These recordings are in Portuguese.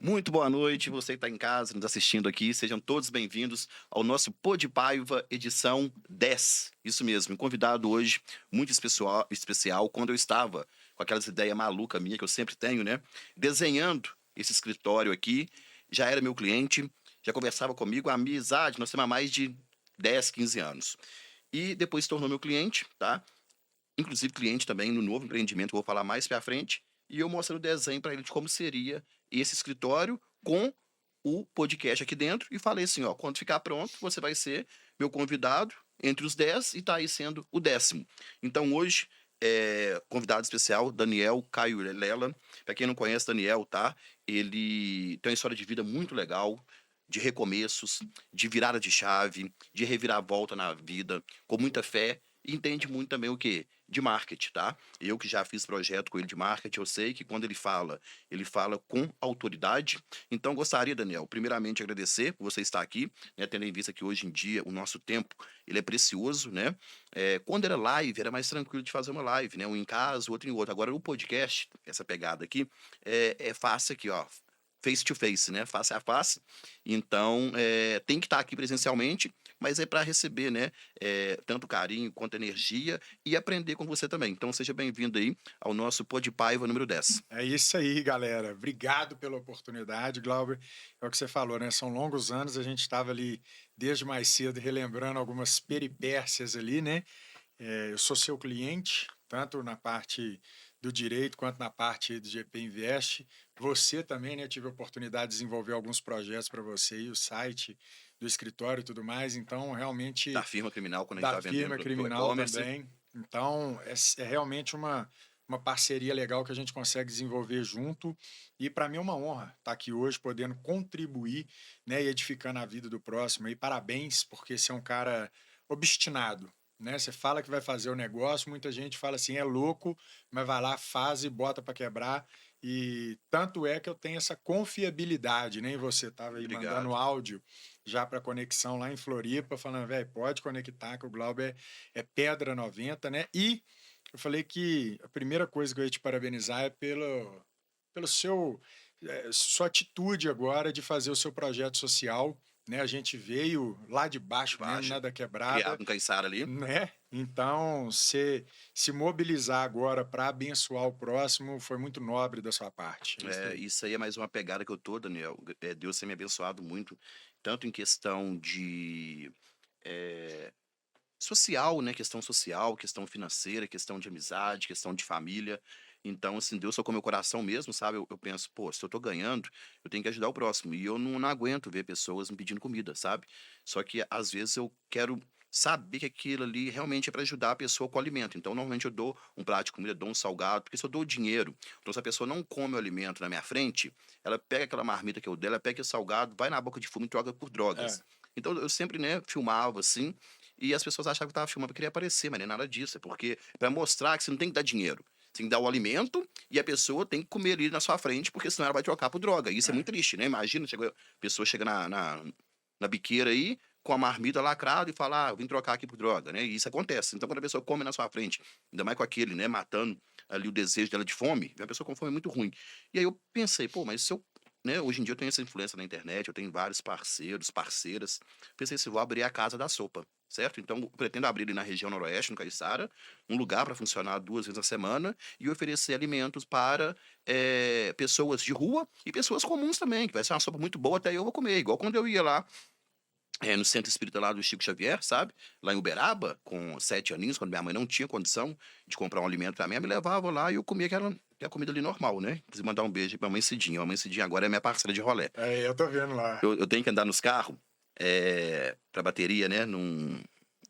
Muito boa noite, você que está em casa nos assistindo aqui, sejam todos bem-vindos ao nosso Pod Paiva, edição 10. Isso mesmo, um convidado hoje muito especial, quando eu estava com aquelas ideias malucas minhas que eu sempre tenho, né? Desenhando esse escritório aqui, já era meu cliente, já conversava comigo, a amizade, nós temos há mais de 10, 15 anos. E depois se tornou meu cliente, tá? Inclusive cliente também no novo empreendimento, que eu vou falar mais pra frente, e eu mostrando o desenho para ele de como seria esse escritório com o podcast aqui dentro, e falei assim, ó, quando ficar pronto, você vai ser meu convidado entre os 10 e tá aí sendo o 10º. Então hoje, convidado especial, Daniel Caio Lela. Para quem não conhece Daniel, tá? Ele tem uma história de vida muito legal, de recomeços, de virada de chave, de reviravolta na vida, com muita fé, e entende muito também o quê? De marketing, tá? Eu que já fiz projeto com ele de marketing, eu sei que quando ele fala com autoridade. Então, gostaria, Daniel, primeiramente agradecer por você estar aqui, né, tendo em vista que hoje em dia o nosso tempo ele é precioso, né? Quando era live, era mais tranquilo de fazer uma live, né? Um em casa, o outro em outro. Agora, o podcast, essa pegada aqui, é fácil aqui, ó. Face to face, né? Face a face. Então, tem que estar aqui presencialmente, mas é para receber, né? Tanto carinho quanto energia e aprender com você também. Então, seja bem-vindo aí ao nosso Pod Paiva número 10. É isso aí, galera. Obrigado pela oportunidade, Glauber. É o que você falou, né? São longos anos, a gente estava ali desde mais cedo relembrando algumas peripécias ali, né? Eu sou seu cliente, tanto na parte do direito quanto na parte do GP Invest. Você também, né? Tive a oportunidade de desenvolver alguns projetos para você e o site do escritório e tudo mais. Então, Da realmente, firma criminal, quando a gente da está vendendo firma pelo criminal e-commerce. também. Então, é realmente uma parceria legal que a gente consegue desenvolver junto. E para mim é uma honra estar aqui hoje, podendo contribuir, né, e edificando a vida do próximo. E parabéns, porque você é um cara obstinado. Né? Você fala que vai fazer o negócio, muita gente fala assim, é louco, mas vai lá, faz e bota para quebrar. E tanto é que eu tenho essa confiabilidade, né? E você estava aí mandando Obrigado. áudio já para conexão lá em Floripa, falando, velho, pode conectar, que o Glauber é pedra 90, né? E eu falei que a primeira coisa que eu ia te parabenizar é pelo seu sua atitude agora de fazer o seu projeto social, né? A gente veio lá de De baixo mesmo, baixo, né, da quebrada, criado no Caiçara ali. né? Então, você se mobilizar agora para abençoar o próximo foi muito nobre da sua parte. É isso aí. Isso aí é mais uma pegada que eu tô, Daniel. Deus tem me abençoado muito, tanto em questão de social, né? Questão social, questão financeira, questão de amizade, questão de família. Então, assim, Deus tocou meu coração mesmo, sabe? Eu penso, pô, se eu tô ganhando, eu tenho que ajudar o próximo. E eu não aguento ver pessoas me pedindo comida, sabe? Só que às vezes eu quero saber que aquilo ali realmente é para ajudar a pessoa com o alimento. Então, normalmente eu dou um prato de comida, dou um salgado, porque se eu dou dinheiro, então se a pessoa não come o alimento na minha frente, ela pega aquela marmita que eu dei, ela pega o salgado, vai na boca de fumo e troca por É, drogas. Então eu sempre, né, filmava assim, e as pessoas achavam que eu tava filmando pra querer aparecer, mas não é nada disso. É porque para mostrar que você não tem que dar dinheiro. Você tem que dar o alimento e a pessoa tem que comer ali na sua frente, porque senão ela vai trocar por droga. Isso é é, muito triste, né? Imagina, a pessoa chega na biqueira aí, com a marmita lacrada e fala, eu vim trocar aqui por droga, né? E isso acontece. Então, quando a pessoa come na sua frente, ainda mais com aquele, né, matando ali o desejo dela de fome, a pessoa com fome é muito ruim. E aí eu pensei, pô, mas se eu, né, hoje em dia eu tenho essa influência na internet, eu tenho vários parceiros, parceiras. Pensei assim, vou abrir a Casa da Sopa, certo? Então, eu pretendo abrir ali na região noroeste, no Caiçara, um lugar para funcionar 2 vezes na semana e oferecer alimentos para pessoas de rua e pessoas comuns também, que vai ser uma sopa muito boa, até eu vou comer. Igual quando eu ia lá no centro espírita lá do Chico Xavier, sabe? Lá em Uberaba, com 7 aninhos, quando minha mãe não tinha condição de comprar um alimento pra mim, ela me levava lá e eu comia aquela comida ali normal, né? Preciso mandar um beijo pra mãe Cidinha. A mãe Cidinha agora é minha parceira de rolê. eu tô vendo lá. Eu tenho que andar nos carros pra bateria, né? Não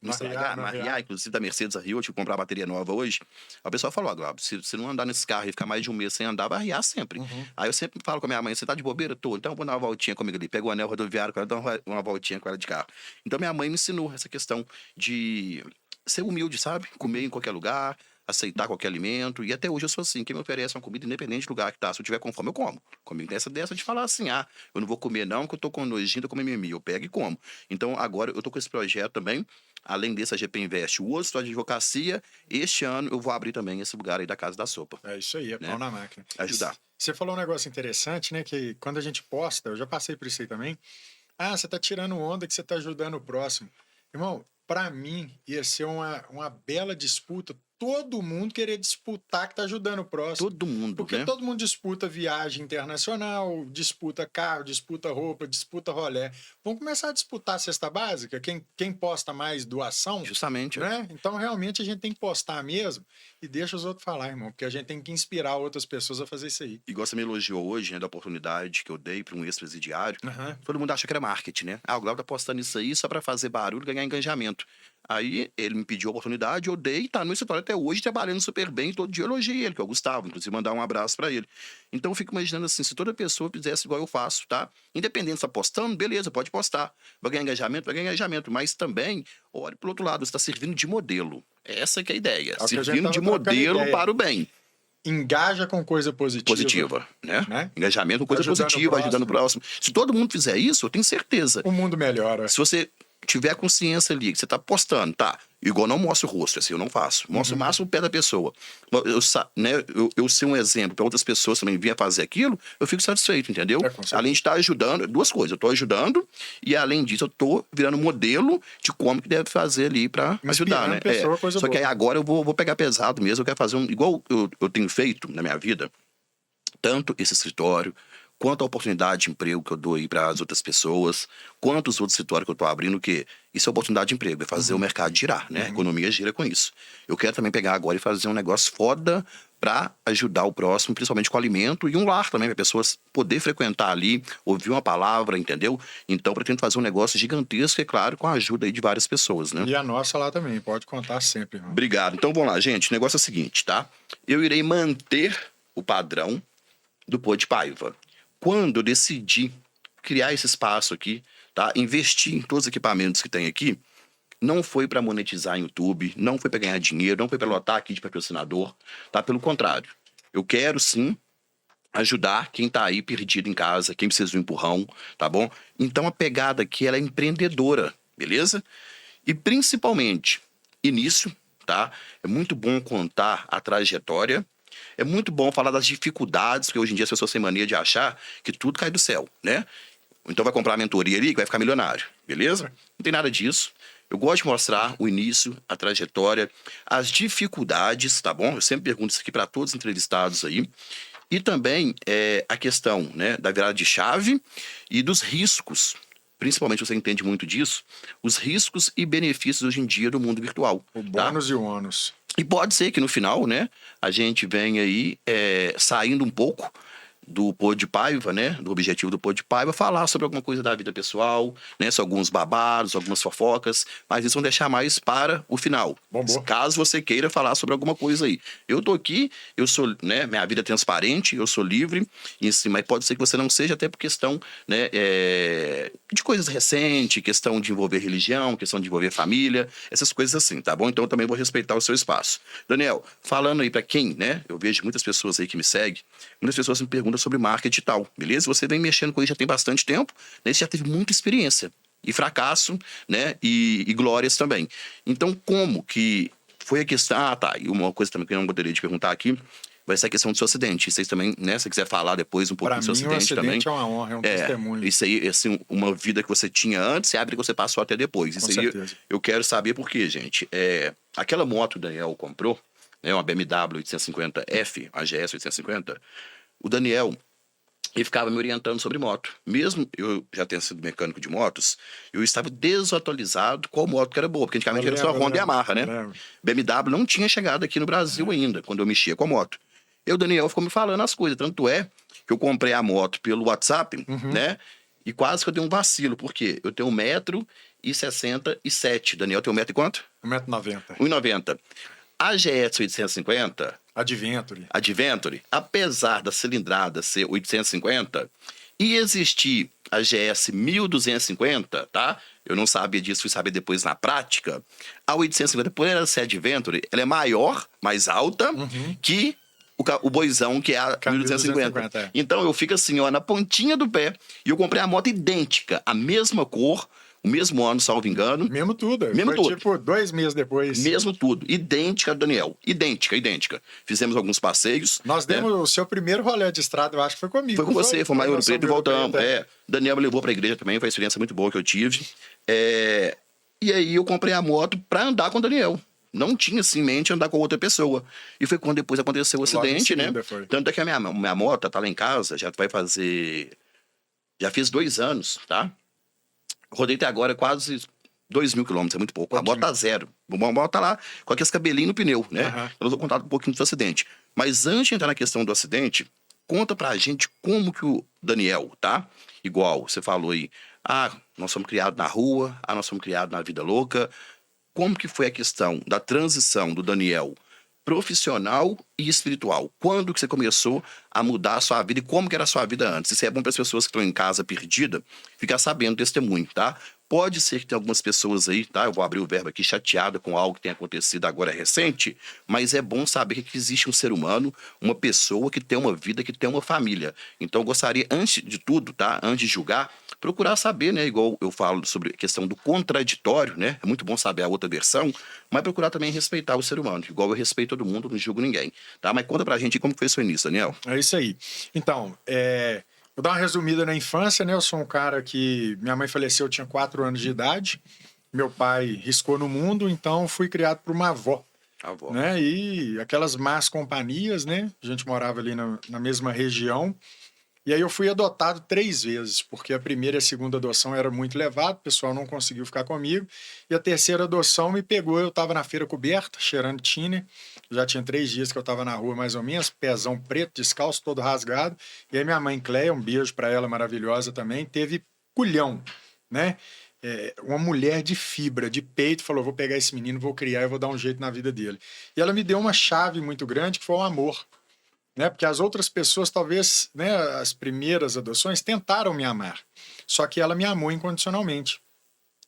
No Arriar, estragar, no não arriar, Arriar. inclusive da Mercedes a Rio, eu tive que comprar bateria nova hoje. A pessoa falou, Glauber, se não andar nesse carro e ficar mais de um mês sem andar, vai arriar sempre. Uhum. Aí eu sempre falo com a minha mãe, você tá de bobeira? Tô, então eu vou dar uma voltinha comigo ali. Pega o anel rodoviário com ela, dá uma voltinha com ela de carro. Então minha mãe me ensinou essa questão de ser humilde, sabe? Comer em qualquer lugar, aceitar qualquer alimento. E até hoje eu sou assim, quem me oferece uma comida, independente do lugar que tá, se eu tiver com fome, eu como. Comigo tem essa dessa de falar assim, eu não vou comer não, que eu tô com nojinho, tô com mimimi. Eu pego e como. Então agora eu tô com esse projeto também, além desse a GP Invest, o outro de advocacia, este ano eu vou abrir também esse lugar aí da Casa da Sopa, É isso aí, é pau né? na máquina. Ajudar. Você falou um negócio interessante, né? Que quando a gente posta, eu já passei por isso aí também. Ah, você tá tirando onda que você tá ajudando o próximo. Irmão, para mim ia ser uma bela disputa. Todo mundo querer disputar que tá ajudando o próximo. Todo mundo, Porque né? todo mundo disputa viagem internacional, disputa carro, disputa roupa, disputa rolé. Vamos começar a disputar a cesta básica? Quem posta mais doação, Justamente. né? Então, realmente, a gente tem que postar mesmo e deixa os outros falar, irmão. Porque a gente tem que inspirar outras pessoas a fazer isso aí. Igual você me elogiou hoje, né, da oportunidade que eu dei para um ex-presidiário. Aham. Todo mundo acha que era marketing, né? Ah, o Glauco tá postando isso aí só para fazer barulho e ganhar engajamento. Aí ele me pediu a oportunidade, eu dei, tá no escritório até hoje, trabalhando super bem. Todo dia eu elogiei ele, que é o Gustavo, inclusive mandar um abraço para ele. Então eu fico imaginando assim, se toda pessoa fizesse igual eu faço, tá? Independente se tá postando, beleza, pode postar. Vai ganhar engajamento, mas também, olha pro outro lado, você tá servindo de modelo. Essa que é a ideia, É o que a gente servindo tava de trocando modelo ideia. para o bem. Engaja com coisa Positiva, né? né? Engajamento com coisa Ajudando o positiva, ajudando o próximo. Se todo mundo fizer isso, eu tenho certeza. O mundo melhora. Se você tiver consciência ali, que você tá postando, tá? Igual não mostro o rosto, assim, eu não faço. Mostro o máximo o pé da pessoa. Eu ser um exemplo para outras pessoas também virem fazer aquilo, eu fico satisfeito, entendeu? É, com certeza. Além de estar ajudando, duas coisas. Eu tô ajudando e, além disso, eu tô virando modelo de como que deve fazer ali para ajudar, né? Pessoa, coisa Só que aí boa. agora eu vou pegar pesado mesmo, eu quero fazer igual eu tenho feito na minha vida, tanto esse escritório, quanto a oportunidade de emprego que eu dou aí para as outras pessoas, quanto os outros escritórios que eu estou abrindo, que isso é oportunidade de emprego, é fazer o mercado girar, né? A economia gira com isso. Eu quero também pegar agora e fazer um negócio foda para ajudar o próximo, principalmente com alimento e um lar também, para pessoas poder frequentar ali, ouvir uma palavra, entendeu? Então, pretendo fazer um negócio gigantesco, é claro, com a ajuda aí de várias pessoas, né? E a nossa lá também, pode contar sempre, irmão. Obrigado. Então, vamos lá, gente. O negócio é o seguinte, tá? Eu irei manter o padrão do Pô de Paiva. Quando eu decidi criar esse espaço aqui, tá? Investir em todos os equipamentos que tem aqui, não foi para monetizar em YouTube, não foi para ganhar dinheiro, não foi para lotar aqui de patrocinador, tá? Pelo contrário. Eu quero sim ajudar quem tá aí perdido em casa, quem precisa de um empurrão, tá bom? Então a pegada aqui ela é empreendedora, beleza? E principalmente, início, tá? É muito bom contar a trajetória. É muito bom falar das dificuldades, porque hoje em dia as pessoas têm mania de achar que tudo cai do céu, né? Então vai comprar a mentoria ali que vai ficar milionário, beleza? Não tem nada disso. Eu gosto de mostrar o início, a trajetória, as dificuldades, tá bom? Eu sempre pergunto isso aqui para todos os entrevistados aí. E também a questão, né, da virada de chave e dos riscos. Principalmente você entende muito disso, os riscos e benefícios hoje em dia do mundo virtual. O Tá? bônus e o ônus. E pode ser que no final, né, a gente venha aí saindo um pouco do Pô de Paiva, né, do objetivo do Pô de Paiva, falar sobre alguma coisa da vida pessoal, né, sobre alguns babados, algumas fofocas, mas isso vão deixar mais para o final. Bombou. Caso você queira falar sobre alguma coisa aí. Eu tô aqui, eu sou, né, minha vida é transparente, eu sou livre, mas pode ser que você não seja, até por questão, né, de coisas recentes, questão de envolver religião, questão de envolver família, essas coisas assim, tá bom? Então eu também vou respeitar o seu espaço. Daniel, falando aí para quem, né, eu vejo muitas pessoas aí que me seguem, muitas pessoas me perguntam sobre marketing digital, beleza? Você vem mexendo com isso já tem bastante tempo, né? Você já teve muita experiência e fracasso, né? E glórias também. Então, como que foi a questão? Ah, tá. E uma coisa também que eu não poderia te perguntar aqui vai ser a questão do seu acidente. Vocês também, né? Se você quiser falar depois um pouco Para do seu mim, o acidente também. acidente é uma honra, é um testemunho. Isso aí, assim, uma vida que você tinha antes e a vida que você passou até depois. Isso Com aí certeza. eu quero saber por quê, gente. Aquela moto que o Daniel comprou, né? Uma BMW 850F, a GS 850. O Daniel, ele ficava me orientando sobre moto. Mesmo eu já tendo sido mecânico de motos, eu estava desatualizado qual moto que era boa, porque antigamente era só Honda e Yamaha, né? BMW não tinha chegado aqui no Brasil ainda, quando eu mexia com a moto. E o Daniel ficou me falando as coisas, tanto é que eu comprei a moto pelo WhatsApp, né? E quase que eu dei um vacilo, porque eu tenho 1,67 m. Daniel tem 1 metro e quanto? 1,90 m. 1,90 m. A GS 850... Adventure, apesar da cilindrada ser 850 e existir a GS 1250, tá? Eu não sabia disso, fui saber depois na prática. A 850, por ela ser Adventure, ela é maior, mais alta que o boizão, que é a 1250. Então eu fico assim, ó, na pontinha do pé, e eu comprei a moto idêntica, a mesma cor, o mesmo ano, salvo engano. Mesmo tudo. Mesmo Foi tudo. tipo 2 meses depois. Mesmo tudo. Idêntica, Daniel. Idêntica, idêntica. Fizemos alguns passeios. Nós né? demos o seu primeiro rolê de estrada, eu acho que foi comigo. Foi com você, foi em Ouro Preto e voltamos. Preto, Daniel me levou pra igreja também, foi uma experiência muito boa que eu tive. E aí eu comprei a moto pra andar com o Daniel. Não tinha assim em mente andar com outra pessoa. E foi quando depois aconteceu o acidente, né? Foi. Tanto é que a minha moto tá lá em casa, já vai fazer. Já fez 2 anos, tá? Rodei até agora quase 2.000 quilômetros, é muito pouco. A moto tá zero. A moto tá lá com aqueles cabelinhos no pneu, né? Eu vou contar um pouquinho do acidente. Mas antes de entrar na questão do acidente, conta pra gente como que o Daniel, tá? Igual você falou aí, nós somos criados na rua, nós somos criados na vida louca. Como que foi a questão da transição do Daniel profissional e espiritual? Quando que você começou a mudar a sua vida e como que era a sua vida antes? Isso é bom para as pessoas que estão em casa perdida ficar sabendo desse testemunho, tá? Pode ser que tenha algumas pessoas aí, tá? Eu vou abrir o verbo aqui, chateada com algo que tem acontecido agora recente, mas é bom saber que existe um ser humano, uma pessoa que tem uma vida, que tem uma família. Então eu gostaria, antes de tudo, tá? Antes de julgar, procurar saber, né? Igual eu falo sobre a questão do contraditório, né? É muito bom saber a outra versão, mas procurar também respeitar o ser humano. Igual eu respeito todo mundo, não julgo ninguém, tá? Mas conta pra gente como foi seu início, Daniel. É isso aí. Então, vou dar uma resumida na infância, né? Eu sou um cara que... Minha mãe faleceu, eu tinha 4 anos de idade. Meu pai riscou no mundo, então fui criado por uma avó. Né? E aquelas más companhias, né? A gente morava ali na mesma região. E aí eu fui adotado 3 vezes, porque a primeira e a segunda adoção era muito levado, o pessoal não conseguiu ficar comigo. E a terceira adoção me pegou, eu estava na feira coberta, cheirando tiner. Já tinha 3 dias que eu estava na rua, mais ou menos, pezão preto, descalço, todo rasgado. E aí minha mãe Cléia, um beijo para ela, maravilhosa também, teve culhão, né? Uma mulher de fibra, de peito, falou, vou pegar esse menino, vou criar e vou dar um jeito na vida dele. E ela me deu uma chave muito grande, que foi o amor. Né? Porque as outras pessoas, talvez, né, as primeiras adoções, tentaram me amar. Só que ela me amou incondicionalmente.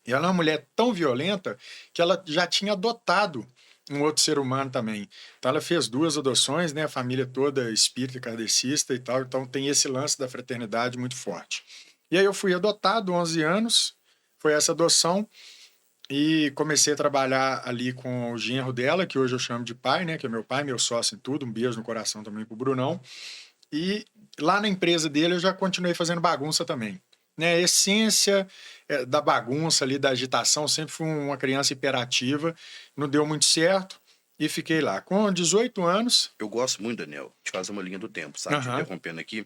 E ela é uma mulher tão violenta que ela já tinha adotado um outro ser humano também. Então ela fez 2 adoções, né? A família toda espírita, kardecista e tal. Então tem esse lance da fraternidade muito forte. E aí eu fui adotado, 11 anos, foi essa adoção. E comecei a trabalhar ali com o genro dela, que hoje eu chamo de pai, né? Que é meu pai, meu sócio em tudo. Um beijo no coração também pro Brunão. E lá na empresa dele eu já continuei fazendo bagunça também. Né? A essência da bagunça ali, da agitação, sempre fui uma criança hiperativa. Não deu muito certo e fiquei lá. Com 18 anos... Eu gosto muito, Daniel, de fazer uma linha do tempo, sabe? Te interrompendo aqui.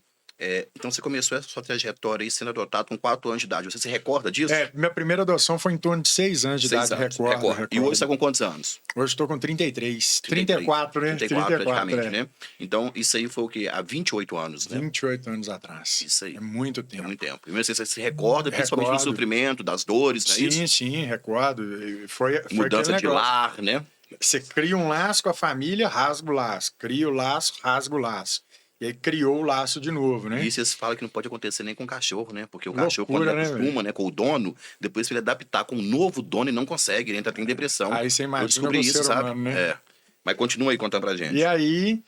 Então você começou essa sua trajetória aí sendo adotado com 4 anos de idade. Você se recorda disso? Minha primeira adoção foi em torno de 6 anos de idade, recordo. E hoje você está com quantos anos? Hoje estou com 33. 34, né? 34 praticamente, né? Então isso aí foi o quê? Há 28 anos, né? 28 anos atrás. Isso aí. É muito tempo. É muito tempo. E você se recorda principalmente do sofrimento, das dores, não é isso? Sim, recordo. Foi mudança de lar, né? Você cria um laço com a família, rasga o laço. Cria o laço, rasga o laço. E aí criou o laço de novo, né? E isso fala que não pode acontecer nem com o cachorro, né? Porque o Loucura, cachorro, quando ele acostuma, né, com o dono, depois se ele adaptar com um novo dono e não consegue, ele entra em depressão. Aí você imagina eu descobri isso, sabe? Humano, né? Mas continua aí contando pra gente. E aí,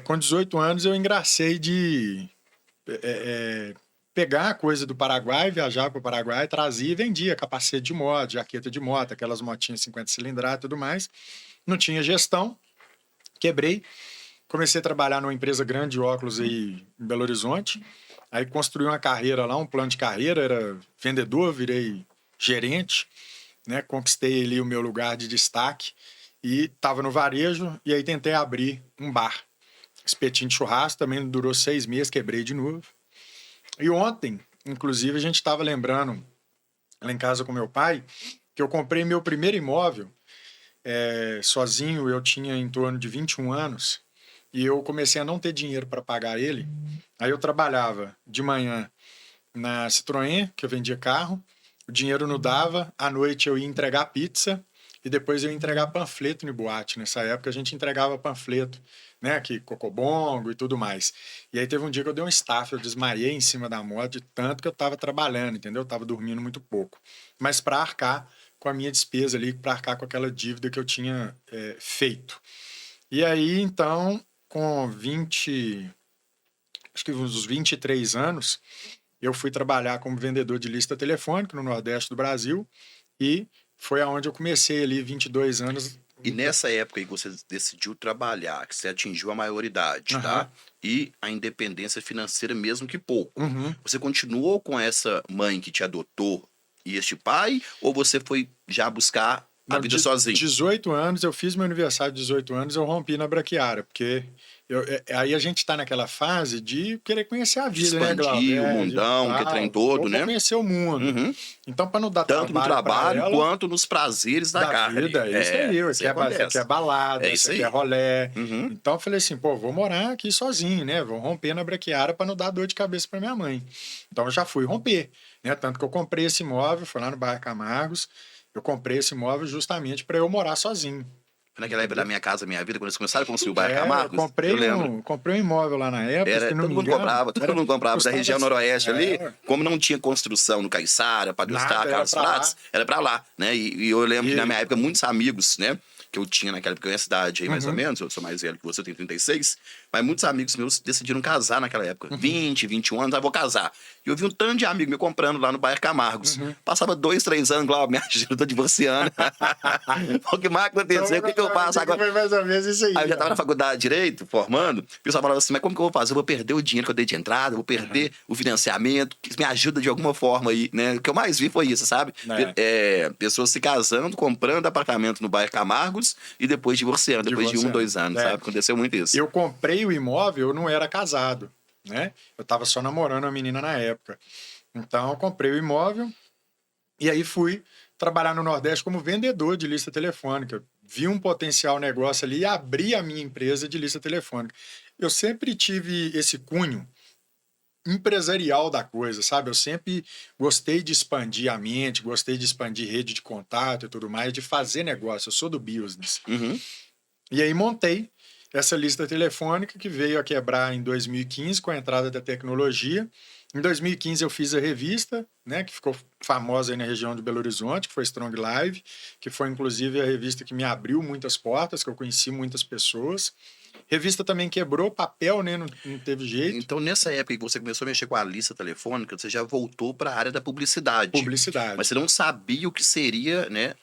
com 18 anos, eu engracei de pegar a coisa do Paraguai, viajar para o Paraguai, trazia e vendia capacete de moto, jaqueta de moto, aquelas motinhas 50 cilindradas e tudo mais. Não tinha gestão, quebrei. Comecei a trabalhar numa empresa grande de óculos aí em Belo Horizonte. Aí construí uma carreira lá, um plano de carreira, era vendedor, virei gerente, né? Conquistei ali o meu lugar de destaque e estava no varejo e aí tentei abrir um bar. Espetinho de churrasco, também durou 6 meses, quebrei de novo. E ontem, inclusive, a gente estava lembrando lá em casa com meu pai que eu comprei meu primeiro imóvel sozinho, eu tinha em torno de 21 anos. E eu comecei a não ter dinheiro para pagar ele. Aí eu trabalhava de manhã na Citroën, que eu vendia carro. O dinheiro não dava. À noite eu ia entregar pizza. E depois eu ia entregar panfleto no boate. Nessa época a gente entregava panfleto, né? Que cocobongo e tudo mais. E aí teve um dia que eu dei um estafe. Eu desmaiei em cima da moto de tanto que eu estava trabalhando, entendeu? Eu estava dormindo muito pouco. Mas para arcar com a minha despesa ali, para arcar com aquela dívida que eu tinha feito. E aí, então... com 20, acho que uns 23 anos, eu fui trabalhar como vendedor de lista telefônica no Nordeste do Brasil e foi aonde eu comecei ali 22 anos. E nessa época aí que você decidiu trabalhar, que você atingiu a maioridade, Aham. tá? E a independência financeira, mesmo que pouco. Uhum. Você continuou com essa mãe que te adotou e este pai? Ou você foi já buscar a Não, vida sozinho? 18 anos, eu fiz meu aniversário de 18 anos, eu rompi na braquiária, porque aí a gente tá naquela fase de querer conhecer a De vida, né, Glauber? expandir o De mundão, que é trem todo, vou né? conhecer o mundo. Uhum. Então, para não dar Tanto no trabalho para trabalho ela, quanto nos prazeres da da carne. vida, é isso É, aí, isso aí você quer acontece. É balada, isso você quer aí. rolé. Uhum. Então, eu falei assim, pô, vou morar aqui sozinho, né? Vou romper na braquiária para não dar dor de cabeça para minha mãe. Então, eu já fui romper, né? Tanto que eu comprei esse imóvel, foi lá no bairro Camargos, eu comprei esse imóvel justamente para eu morar sozinho. Foi naquela época da Entendeu? Minha Casa Minha Vida, quando eles começaram a construir o bairro Eu Camargos, eu lembro. comprei um imóvel lá na época, se não Todo me mundo engano, comprava, todo mundo comprava da custava, região noroeste ali, é, como não tinha construção no Caiçara, Padre Eustáquio, nada, era Carlos para lá. Prates, era pra lá, né? E eu lembro que na E, minha época, muitos amigos, né? Que eu tinha naquela época, eu ia cidade aí mais ou uhum, menos, eu sou mais velho que você, eu tenho 36, mas muitos amigos meus decidiram casar naquela época, uhum, 20, 21 anos, vou casar. E eu vi um tanto de amigo me comprando lá no bairro Camargos. uhum. Passava 2, 3 anos lá, minha ajuda, eu tô divorciando. O que mais Então, aconteceu? O que eu faço agora? foi mais ou menos isso Aí aí, eu já tava ó. na faculdade de Direito, formando, o pessoal falava assim, mas como que eu vou fazer? Eu vou perder o dinheiro que eu dei de entrada, eu vou Uhum. perder o financiamento, que me ajuda de alguma forma aí, né? O que eu mais vi foi isso, sabe? É, Pessoas se casando, comprando apartamento no bairro Camargos e depois divorciando, depois de 1, divorciando. 2 anos, É, sabe? Aconteceu muito isso. eu comprei o imóvel, eu não era casado, né? Eu estava só namorando a menina na época. Então, eu comprei o imóvel e aí fui trabalhar no Nordeste como vendedor de lista telefônica. Vi um potencial negócio ali e abri a minha empresa de lista telefônica. Eu sempre tive esse cunho empresarial da coisa, sabe? Eu sempre gostei de expandir a mente, gostei de expandir rede de contato e tudo mais, de fazer negócio. Eu sou do business. Uhum. E aí montei essa lista telefônica que veio a quebrar em 2015 com a entrada da tecnologia. Em 2015 eu fiz a revista, né, que ficou famosa aí na região de Belo Horizonte, que foi Strong Live, que foi inclusive a revista que me abriu muitas portas, que eu conheci muitas pessoas. Revista também quebrou papel, né, não teve jeito. Então, nessa época que você começou a mexer com a lista telefônica, você já voltou para a área da publicidade. Mas Publicidade. você não sabia o que seria, né,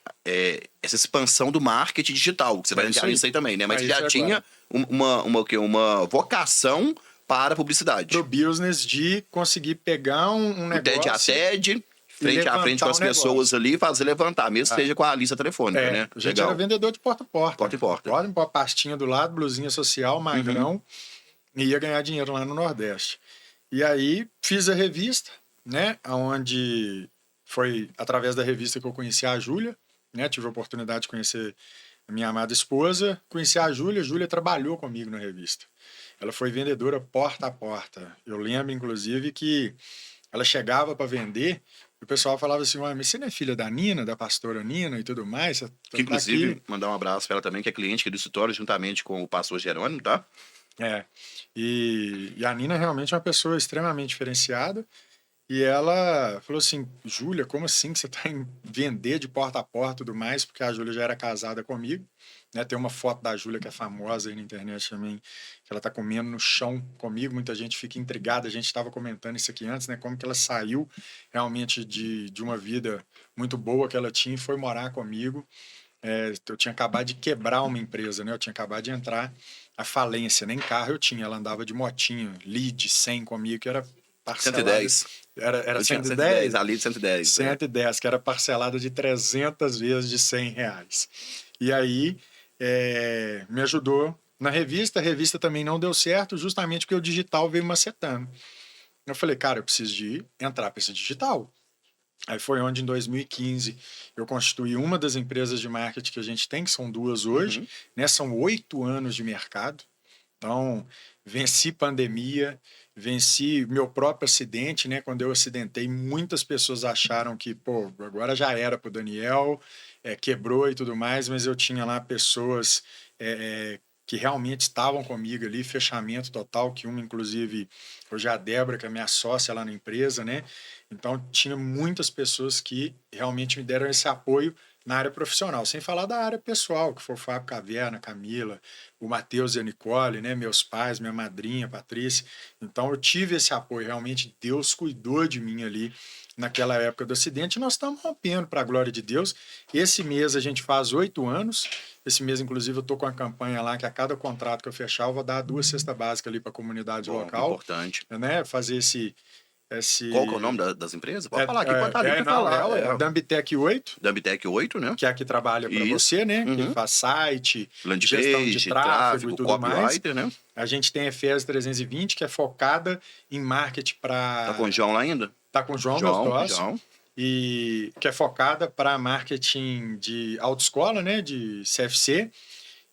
essa expansão do marketing digital, que você vai É isso entrar aí. nisso aí também, né? Mas É você isso já aí tinha agora. uma vocação para a Pro publicidade. business de conseguir pegar um O TED a negócio TED, e frente a frente com levantar as um negócio. pessoas ali, e fazer levantar, mesmo que Ah, seja com a lista telefônica, né? a gente era Legal. vendedor de porta a porta. Porta em porta. Porta em porta, pastinha do lado, blusinha social, Uhum. magrão, e ia ganhar dinheiro lá no Nordeste. E aí fiz a revista, né? Onde foi através da revista que eu conheci a Júlia, né? Tive a oportunidade de conhecer a minha amada esposa, conheci a Júlia trabalhou comigo na revista. Ela foi vendedora porta a porta. Eu lembro, inclusive, que ela chegava para vender e o pessoal falava assim: "Ué, mas você não é filha da Nina, da pastora Nina e tudo mais? Você Que tá aqui." inclusive, mandar um abraço para ela também, que é cliente aqui do escritório, juntamente com o pastor Jerônimo, tá? É. E a Nina realmente é uma pessoa extremamente diferenciada. E ela falou assim: "Júlia, como assim que você está em vender de porta a porta e tudo mais?" Porque a Júlia já era casada comigo, né? Tem uma foto da Júlia que é famosa aí na internet também, que ela tá comendo no chão comigo. Muita gente fica intrigada. A gente estava comentando isso aqui antes, né? Como que ela saiu realmente de uma vida muito boa que ela tinha e foi morar comigo. Eu tinha acabado de quebrar uma empresa, né? Eu tinha acabado de entrar à falência. Nem carro eu tinha. Ela andava de motinho, lead 100 comigo, que era parcelada. 110. Era Eu tinha 110? 110, ali de 110. 110, que era parcelada de 300 vezes de R$ 100. E aí, me ajudou na revista. A revista também não deu certo, justamente porque o digital veio macetando. Eu falei, cara, eu preciso de entrar para esse digital. Aí foi onde, em 2015, eu constituí uma das empresas de marketing que a gente tem, que são duas hoje, Uhum. né? São 8 anos de mercado. Então, venci pandemia, venci meu próprio acidente, né? Quando eu acidentei, muitas pessoas acharam que, pô, agora já era para o Daniel, quebrou e tudo mais, mas eu tinha lá pessoas que realmente estavam comigo ali, fechamento total, que uma, inclusive, hoje é a Débora, que é minha sócia lá na empresa, né? Então, tinha muitas pessoas que realmente me deram esse apoio na área profissional, sem falar da área pessoal, que foi o Fábio Caverna, Camila, o Matheus e a Nicole, né, meus pais, minha madrinha, Patrícia. Então eu tive esse apoio, realmente Deus cuidou de mim ali naquela época do acidente, e nós estamos rompendo para a glória de Deus. Esse mês a gente faz 8 anos. Esse mês, inclusive, eu estou com a campanha lá que a cada contrato que eu fechar, eu vou dar 2 cestas básicas ali para a comunidade Bom, local, importante. né? Fazer Qual que é o nome esse das empresas? Pode falar aqui, pode estar ali para não, falar. é a Dambitec 8, Da Ambitec 8, né? que é a que trabalha para Isso. você, né? Que Uhum. faz site, Landing gestão de page, tráfego e tráfego, tudo mais. copywriter, né? A gente tem a EFES 320, que é focada em marketing Tá com o para... João lá ainda? Tá com o João, meu sócio, João. e que é focada para marketing de autoescola, né? De CFC.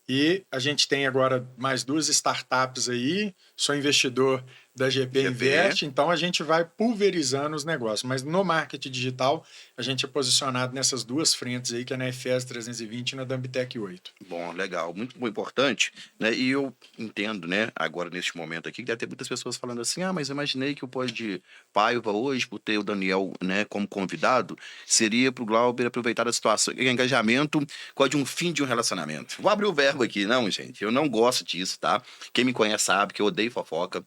E a gente tem agora mais 2 startups aí. Sou investidor da GP Invest, então a gente vai pulverizando os negócios. Mas no marketing digital, a gente é posicionado nessas 2 frentes aí, que é na EFES 320 e na Dambitec 8. Bom, legal, muito importante, né? E eu entendo, né, agora neste momento aqui, que deve ter muitas pessoas falando assim, mas eu imaginei que o Pode Paiva hoje, por ter o Daniel, né, como convidado, seria para o Glauber aproveitar a situação, engajamento de um fim de um relacionamento. Vou abrir o verbo aqui, não, gente, eu não gosto disso, tá? Quem me conhece sabe que eu odeio fofoca.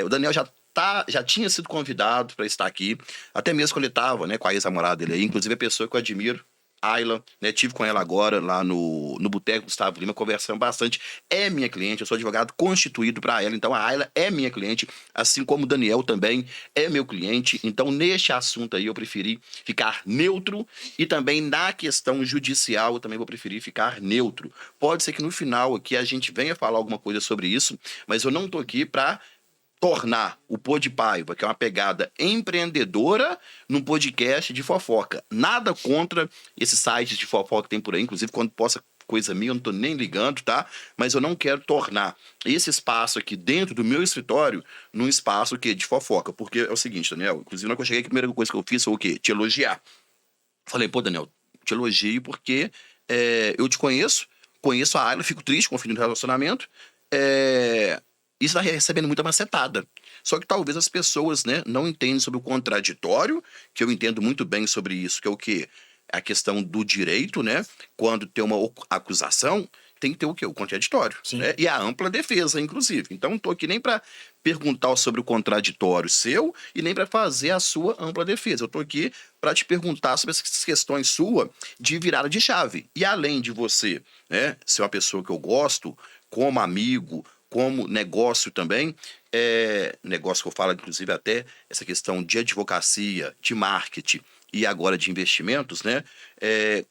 O Daniel já tinha sido convidado para estar aqui, até mesmo quando ele estava, né, com a ex-namorada dele aí, inclusive a pessoa que eu admiro, Ayla, né? Tive com ela agora lá no Boteco Gustavo Lima, conversando bastante. É minha cliente, eu sou advogado constituído para ela, então a Ayla é minha cliente, assim como o Daniel também é meu cliente. Então, neste assunto aí, eu preferi ficar neutro e também na questão judicial, eu também vou preferir ficar neutro. Pode ser que no final aqui a gente venha falar alguma coisa sobre isso, mas eu não tô aqui para tornar o Pode Paiva, que é uma pegada empreendedora, num podcast de fofoca. Nada contra esses sites de fofoca que tem por aí, inclusive quando posta coisa minha, eu não tô nem ligando, tá? Mas eu não quero tornar esse espaço aqui dentro do meu escritório num espaço de fofoca. Porque é o seguinte, Daniel, inclusive na hora que eu cheguei, a primeira coisa que eu fiz foi o quê? Te elogiar. Falei, pô, Daniel, te elogio porque eu te conheço a Ayla, fico triste com o fim do relacionamento, isso está recebendo muita macetada. Só que talvez as pessoas, né, não entendem sobre o contraditório, que eu entendo muito bem sobre isso, que é o quê? A questão do direito, né? Quando tem uma acusação, tem que ter o quê? O contraditório. Né? E a ampla defesa, inclusive. Então, não estou aqui nem para perguntar sobre o contraditório seu e nem para fazer a sua ampla defesa. Eu estou aqui para te perguntar sobre essas questões suas de virada de chave. E além de você, né, ser uma pessoa que eu gosto, como amigo, como negócio também, negócio que eu falo, inclusive, até essa questão de advocacia, de marketing e agora de investimentos, né?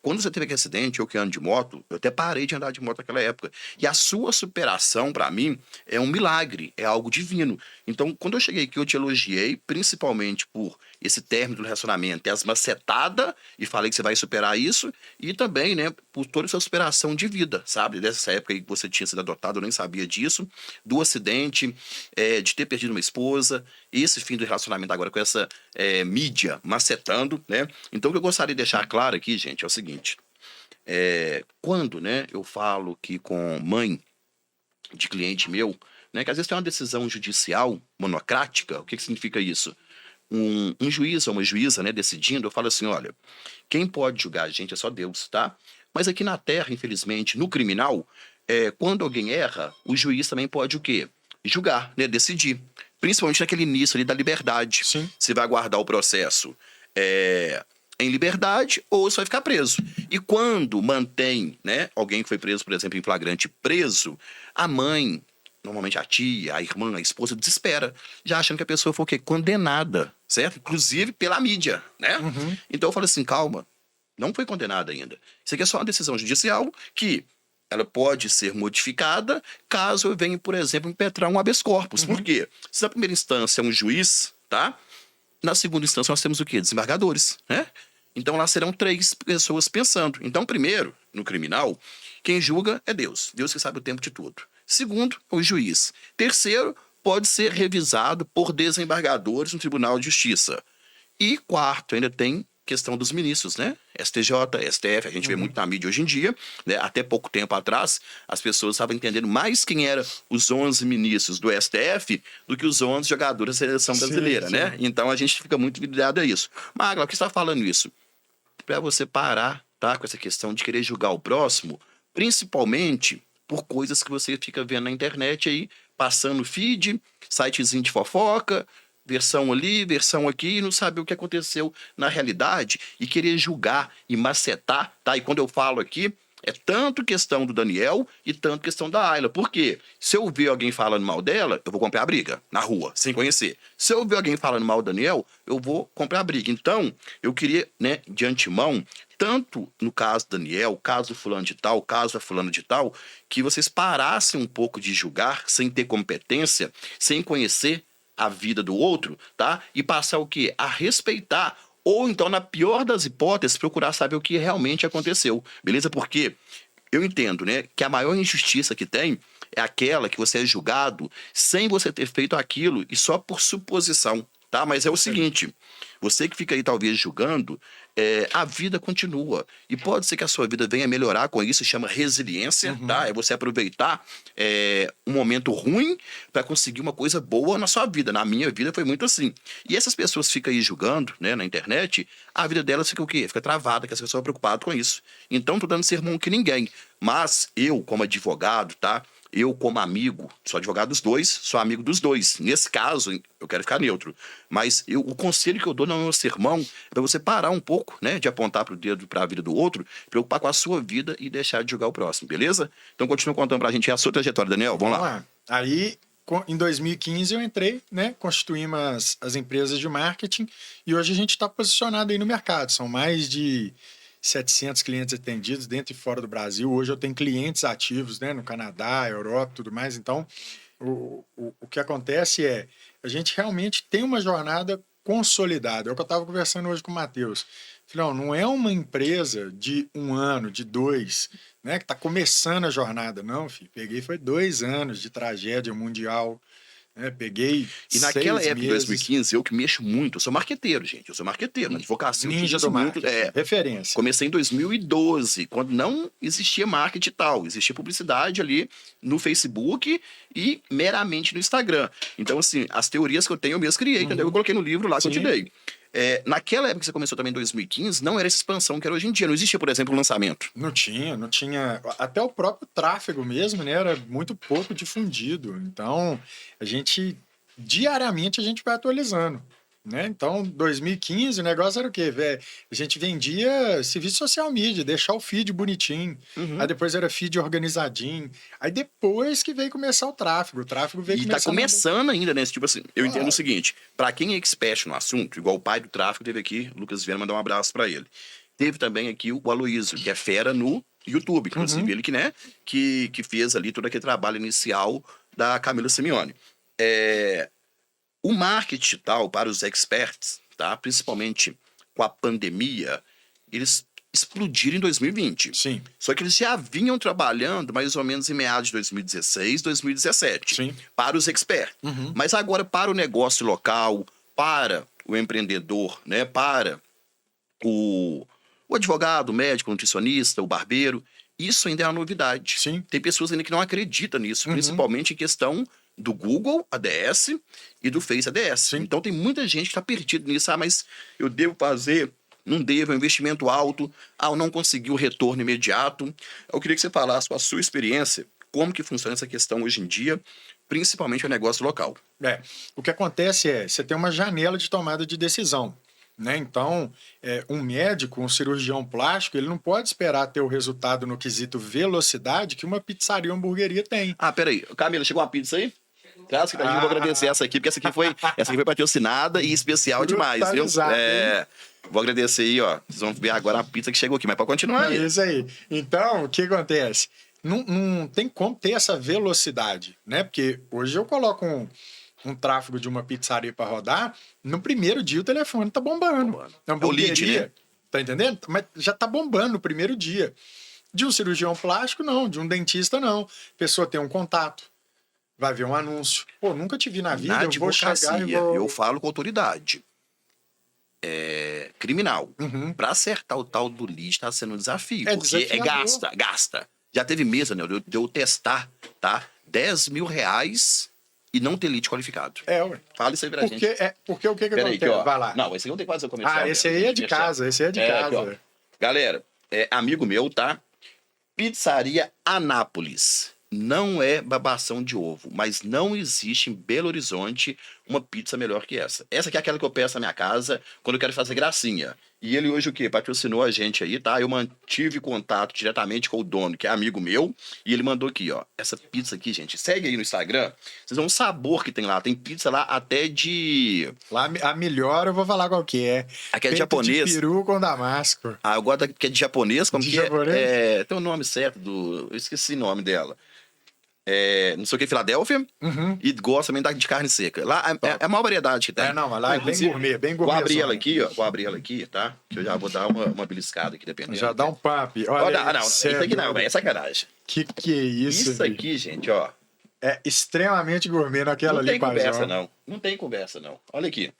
Quando você teve aquele acidente, eu que ando de moto, eu até parei de andar de moto naquela época. E a sua superação, para mim, é um milagre, é algo divino. Então, quando eu cheguei aqui, eu te elogiei, principalmente por esse término do relacionamento, as macetadas, e falei que você vai superar isso, e também, né, por toda a sua superação de vida, sabe? Dessa época aí que você tinha sido adotado, eu nem sabia disso, do acidente, de ter perdido uma esposa, esse fim do relacionamento agora com essa mídia macetando, né? Então, o que eu gostaria de deixar claro aqui, gente, é o seguinte, quando, né, eu falo que com mãe de cliente meu, né, que às vezes tem uma decisão judicial monocrática, o que significa isso? Um juiz ou uma juíza, né, decidindo, eu falo assim, olha, quem pode julgar a gente é só Deus, tá? Mas aqui na Terra, infelizmente, no criminal, quando alguém erra, o juiz também pode o quê? Julgar, né, decidir. Principalmente naquele início ali da liberdade. Sim. Se vai guardar o processo em liberdade ou se vai ficar preso. E quando mantém, né, alguém que foi preso, por exemplo, em flagrante preso, a mãe, normalmente a tia, a irmã, a esposa, desespera, já achando que a pessoa foi o quê? Condenada, certo? Inclusive pela mídia, né? Uhum. Então eu falo assim, calma, não foi condenada ainda. Isso aqui é só uma decisão judicial que ela pode ser modificada caso eu venha, por exemplo, impetrar um habeas corpus. Por quê? Se na primeira instância é um juiz, tá? Na segunda instância nós temos o quê? Desembargadores, né? Então lá serão 3 pessoas pensando. Então, primeiro, no criminal, quem julga é Deus. Deus que sabe o tempo de tudo. Segundo, o juiz. Terceiro, pode ser revisado por desembargadores no Tribunal de Justiça. E quarto, ainda tem questão dos ministros, né? STJ, STF, a gente vê muito na mídia hoje em dia, né? Até pouco tempo atrás, as pessoas estavam entendendo mais quem eram os 11 ministros do STF do que os 11 jogadores da seleção brasileira, né? Então a gente fica muito ligado a isso. Magla, por que você está falando isso? Para você parar tá? Com essa questão de querer julgar o próximo, principalmente por coisas que você fica vendo na internet aí, passando feed, sitezinho de fofoca, versão ali, versão aqui, e não sabe o que aconteceu na realidade e querer julgar e macetar, tá? E quando eu falo aqui, é tanto questão do Daniel e tanto questão da Ayla. Por quê? Se eu ver alguém falando mal dela, eu vou comprar a briga na rua, sem conhecer. Se eu ver alguém falando mal do Daniel, eu vou comprar a briga. Então, eu queria, né, de antemão, tanto no caso do Daniel, caso do fulano de tal, caso da fulana de tal, que vocês parassem um pouco de julgar sem ter competência, sem conhecer a vida do outro, tá? E passar o quê? A respeitar ou então, na pior das hipóteses, procurar saber o que realmente aconteceu, beleza? Porque eu entendo, né, que a maior injustiça que tem é aquela que você é julgado sem você ter feito aquilo e só por suposição, tá? Mas é o seguinte, você que fica aí talvez julgando, a vida continua. E pode ser que a sua vida venha melhorar com isso, chama resiliência, tá? É você aproveitar um momento ruim para conseguir uma coisa boa na sua vida. Na minha vida foi muito assim. E essas pessoas ficam aí julgando, né, na internet, a vida delas fica o quê? Fica travada, que as pessoas estão preocupadas com isso. Então, tô dando sermão que ninguém. Mas eu, como advogado, tá? Eu, como amigo, sou advogado dos dois, sou amigo dos dois. Nesse caso, eu quero ficar neutro. Mas o conselho que eu dou no meu sermão é para você parar um pouco, né, de apontar pro dedo para a vida do outro, preocupar com a sua vida e deixar de julgar o próximo, beleza? Então, continua contando pra gente a sua trajetória, Daniel. Vamos lá. Aí, em 2015, eu entrei, né, constituímos as empresas de marketing e hoje a gente está posicionado aí no mercado. São mais de 700 clientes atendidos dentro e fora do Brasil. Hoje eu tenho clientes ativos, né, no Canadá, Europa, tudo mais. Então, o que acontece é, a gente realmente tem uma jornada consolidada. É o que eu estava conversando hoje com o Matheus. Falei, não é uma empresa de 1 ano, de 2, né, que está começando a jornada. Não, filho. Peguei foi 2 anos de tragédia mundial. Né, peguei E naquela 6 época de meses. 2015, eu que mexo muito, eu sou marqueteiro, gente. Eu sou marqueteiro, na advocacia eu Ninja fiz isso do muito. marketing, referência. Comecei em 2012, quando não existia marketing e tal, existia publicidade ali no Facebook e meramente no Instagram. Então, assim, as teorias que eu tenho eu mesmo criei, entendeu? Eu coloquei no livro lá que eu te dei. Naquela época que você começou também em 2015, não era essa expansão que era hoje em dia. Não existia, por exemplo, o lançamento. Não tinha. Até o próprio tráfego mesmo, né? Era muito pouco difundido. Então, diariamente a gente vai atualizando. Né? Então, 2015, o negócio era o quê? A gente vendia serviço social media, deixar o feed bonitinho. Aí depois era feed organizadinho. Aí depois que veio começar o tráfego. O tráfego veio E tá começando ainda, né? Tipo assim, eu entendo o seguinte, pra quem é expert no assunto, igual o pai do tráfego teve aqui, Lucas Viana, mandar um abraço pra ele. Teve também aqui o Aloysio, que é fera no YouTube, inclusive ele que, né, que fez ali todo aquele trabalho inicial da Camila Simeone. O marketing digital para os experts, tá? Principalmente com a pandemia, eles explodiram em 2020. Sim. Só que eles já vinham trabalhando mais ou menos em meados de 2016, 2017. Sim. Para os experts. Mas agora para o negócio local, para o empreendedor, né? Para o advogado, o médico, o nutricionista, o barbeiro, isso ainda é uma novidade. Sim. Tem pessoas ainda que não acreditam nisso, principalmente em questão do Google ADS e do Face ADS. Sim. Então tem muita gente que está perdido nisso. Mas eu devo fazer, não devo, é um investimento alto, eu não consegui o retorno imediato. Eu queria que você falasse com a sua experiência, como que funciona essa questão hoje em dia, principalmente o negócio local. O que acontece é, você tem uma janela de tomada de decisão. Né? Então, um médico, um cirurgião plástico, ele não pode esperar ter o resultado no quesito velocidade que uma pizzaria ou hamburgueria tem. Peraí. Camila, chegou uma pizza aí? Graças que eu vou agradecer essa aqui, porque essa aqui foi patrocinada e especial demais, viu? Vou agradecer aí, ó. Vocês vão ver agora a pizza que chegou aqui, mas pode continuar aí. É isso aí. Então, o que acontece? Não tem como ter essa velocidade, né? Porque hoje eu coloco um tráfego de uma pizzaria para rodar, no primeiro dia o telefone tá bombando. É o lead, né? Tá entendendo? Mas já tá bombando no primeiro dia. De um cirurgião plástico, não. De um dentista, não. A pessoa tem um contato, vai ver um anúncio. Pô, nunca te vi na vida, Na eu vou chegar e vou... eu falo com autoridade. Criminal. Pra acertar o tal do lead tá sendo um desafio. Porque gasta. Já teve mesa, né? De eu testar, tá? R$10.000 e não ter lead qualificado. Ué. Fala isso aí pra gente. Porque o que acontece? Aí, Vai lá. Não, esse aí não tem que fazer o comercial. Esse aí é de casa, esse aí é de casa. Aqui, galera, é amigo meu, tá? Pizzaria Anápolis. Não é babação de ovo, mas não existe em Belo Horizonte uma pizza melhor que essa. Essa aqui é aquela que eu peço na minha casa quando eu quero fazer gracinha. E ele hoje o quê? Patrocinou a gente aí, tá? Eu mantive contato diretamente com o dono, que é amigo meu, e ele mandou aqui, ó. Essa pizza aqui, gente, segue aí no Instagram. Vocês vão um sabor que tem lá. Tem pizza lá até de... Lá, a melhor eu vou falar qual que é. Aqui é Peito japonês. de peru com damasco. Ah, eu gosto da que é de japonês, como De que japonês? tem o nome certo do... Eu esqueci o nome dela. Não sei o que, Filadélfia. Uhum. E gosto também de carne seca. Lá é a maior variedade que tem. Não, mas lá é bem Inclusive, gourmet, bem Vou gourmet. abrir ela aqui, ó. Vou abrir ela aqui, tá? Que eu já vou dar uma beliscada aqui, dependendo. Já dá um pump. Olha, Não, isso aqui não, velho. é sacanagem. Que é isso, Isso aqui, gente, ó. É extremamente gourmet naquela Não ali, tem conversa, paizão. não. Não tem conversa, não. Olha aqui.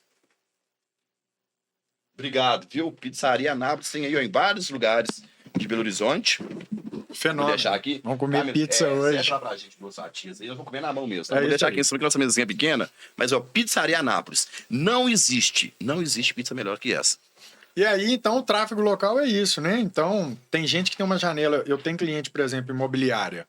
Obrigado, viu? Pizzaria Anápolis tem aí, ó, em vários lugares de Belo Horizonte. Vou Fenômeno. deixar aqui. Vamos comer Tá, pizza hoje. Serve lá pra gente, duas fatias aí. Eu vou comer na mão mesmo. Tá? É Vou isso deixar aí. aqui em cima que nossa mesinha é pequena. Mas, ó, Pizzaria Anápolis. Não existe pizza melhor que essa. E aí, então, o tráfego local é isso, né? Então, tem gente que tem uma janela. Eu tenho cliente, por exemplo, imobiliária.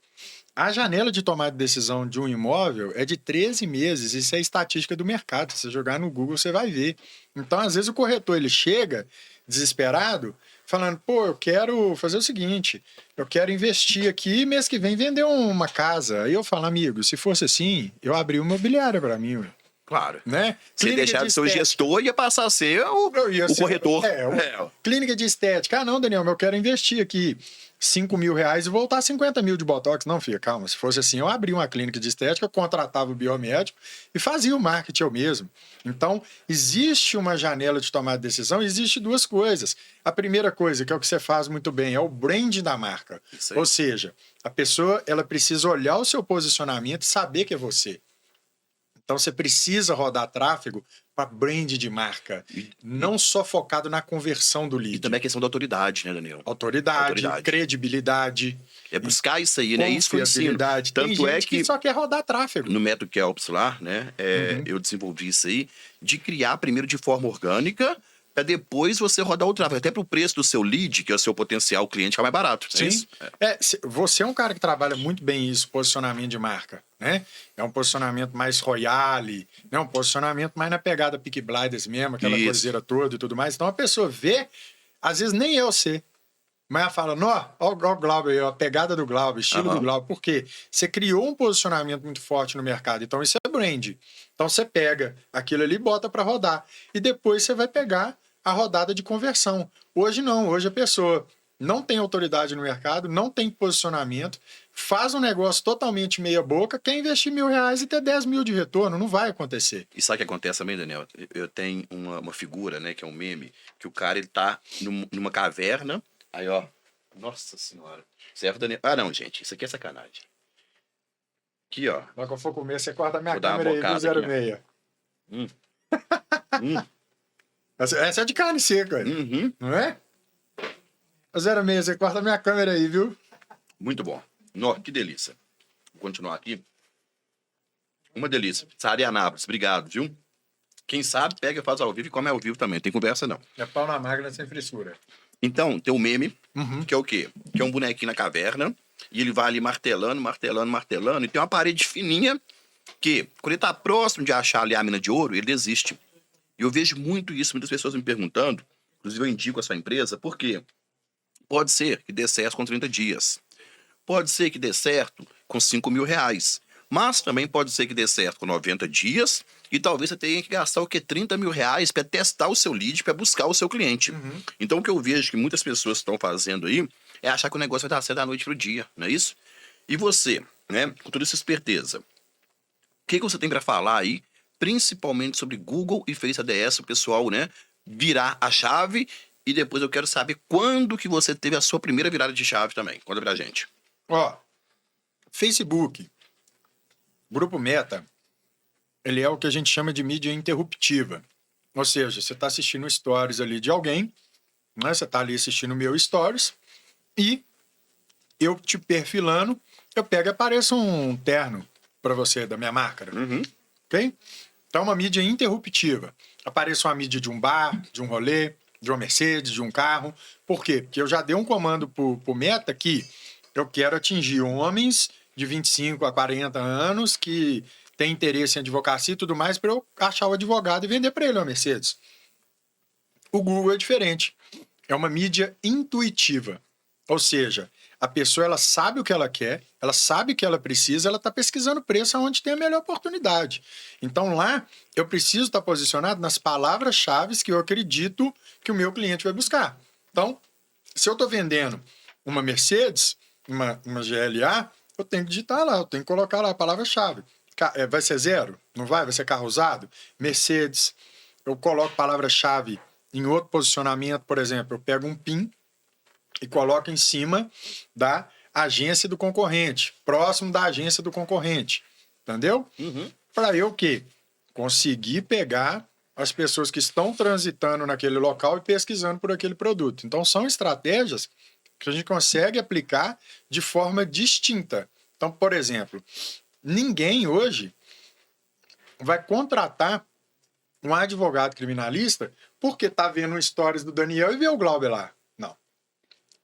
A janela de tomada de decisão de um imóvel é de 13 meses. Isso é estatística do mercado. Se você jogar no Google, você vai ver. Então, às vezes, o corretor ele chega desesperado, falando: pô, eu quero fazer o seguinte, eu quero investir aqui mês que vem vender uma casa. Aí eu falo: amigo, se fosse assim, eu abri uma imobiliária para mim, ué. Claro. Né? Se Clínica deixar de ser o estética. gestor, ia passar a ser o corretor. Clínica de estética. Ah, não, Daniel, mas eu quero investir aqui 5 mil reais e voltar 50 mil de Botox. Não, filha, calma. Se fosse assim, eu abria uma clínica de estética, contratava o biomédico e fazia o marketing eu mesmo. Então, existe uma janela de tomar decisão, existe duas coisas. A primeira coisa, que é o que você faz muito bem, é o branding da marca. Ou seja, a pessoa ela precisa olhar o seu posicionamento e saber que é você. Então, você precisa rodar tráfego para brand de marca, não só focado na conversão do lead. E também a questão da autoridade, né, Daniel? Autoridade, credibilidade. É buscar isso aí, né? Isso que eu ensino. Tanto é que só quer rodar tráfego. No método Kelps lá, né, eu desenvolvi isso aí, de criar primeiro de forma orgânica, para depois você rodar o tráfego. Até para o preço do seu lead, que é o seu potencial cliente, ficar mais barato. Sim. Você é um cara que trabalha muito bem isso, posicionamento de marca, né? É um posicionamento mais royale, né? Um posicionamento mais na pegada Peaky Blinders mesmo, aquela coiseira toda e tudo mais. Então a pessoa vê, às vezes nem eu sei, mas ela fala: ó o Glauber aí, ó, a pegada do Glauber, estilo do Glauber. Por quê? Você criou um posicionamento muito forte no mercado. Então isso é brand. Então você pega aquilo ali e bota para rodar. E depois você vai pegar a rodada de conversão. Hoje não. Hoje a pessoa não tem autoridade no mercado, não tem posicionamento, faz um negócio totalmente meia boca, quer investir R$1.000 e ter 10 mil de retorno. Não vai acontecer. E sabe o que acontece também, Daniel? Eu tenho uma figura, né, que é um meme, que o cara ele tá numa caverna. Aí, ó. Nossa senhora. Serve, Daniel. Ah, não, gente. Isso aqui é sacanagem. Aqui, ó. Na hora que eu for comer, você corta a minha Vou dar uma câmera aí, bocada viu, 06. Hum. Essa é de carne seca, Uhum. não é? 06, você corta a minha câmera aí, viu? Muito bom. Nó, que delícia. Vou continuar aqui. Uma delícia. Pizzaria Anápolis. Obrigado, viu? Quem sabe, pega, faz ao vivo e come ao vivo também. Não tem conversa, não. É pau na máquina sem frissura. Então, tem o meme, que é o quê? Que é um bonequinho na caverna, e ele vai ali martelando, e tem uma parede fininha que, quando ele tá próximo de achar ali a mina de ouro, ele desiste. E eu vejo muito isso, muitas pessoas me perguntando, inclusive eu indico a sua empresa, por quê? Pode ser que dê certo com 30 dias. Pode ser que dê certo com 5 mil reais. Mas também pode ser que dê certo com 90 dias e talvez você tenha que gastar o quê? 30 mil reais para testar o seu lead, para buscar o seu cliente. Então o que eu vejo que muitas pessoas estão fazendo aí é achar que o negócio vai dar certo da noite pro dia, não é isso? E você, né, com toda essa esperteza, o que você tem para falar aí, principalmente sobre Google e Face ADS, o pessoal, né, virar a chave? E depois eu quero saber quando que você teve a sua primeira virada de chave também. Conta pra gente. Ó, Facebook, Grupo Meta, ele é o que a gente chama de mídia interruptiva. Ou seja, você está assistindo stories ali de alguém, né? Você está ali assistindo o meu stories e eu te perfilando, eu pego e apareço um terno para você da minha marca, ok? Então, é uma mídia interruptiva. Aparece uma mídia de um bar, de um rolê, de uma Mercedes, de um carro. Por quê? Porque eu já dei um comando pro Meta que eu quero atingir homens de 25 a 40 anos que têm interesse em advocacia e tudo mais para eu achar o advogado e vender para ele uma Mercedes. O Google é diferente. É uma mídia intuitiva. Ou seja, a pessoa ela sabe o que ela quer, ela sabe o que ela precisa, ela está pesquisando preço onde tem a melhor oportunidade. Então lá eu preciso estar posicionado nas palavras-chave que eu acredito que o meu cliente vai buscar. Então, se eu estou vendendo uma Mercedes, uma GLA, eu tenho que digitar lá, eu tenho que colocar lá a palavra-chave. Vai ser zero? Não vai? Vai ser carro usado? Mercedes. Eu coloco palavra-chave em outro posicionamento, por exemplo, eu pego um PIN e coloco em cima da agência do concorrente, próximo da agência do concorrente, entendeu? Uhum. Para eu o quê? Conseguir pegar as pessoas que estão transitando naquele local e pesquisando por aquele produto. Então, são estratégias que a gente consegue aplicar de forma distinta. Então, por exemplo, ninguém hoje vai contratar um advogado criminalista porque está vendo stories do Daniel e vê o Glauber lá. Não.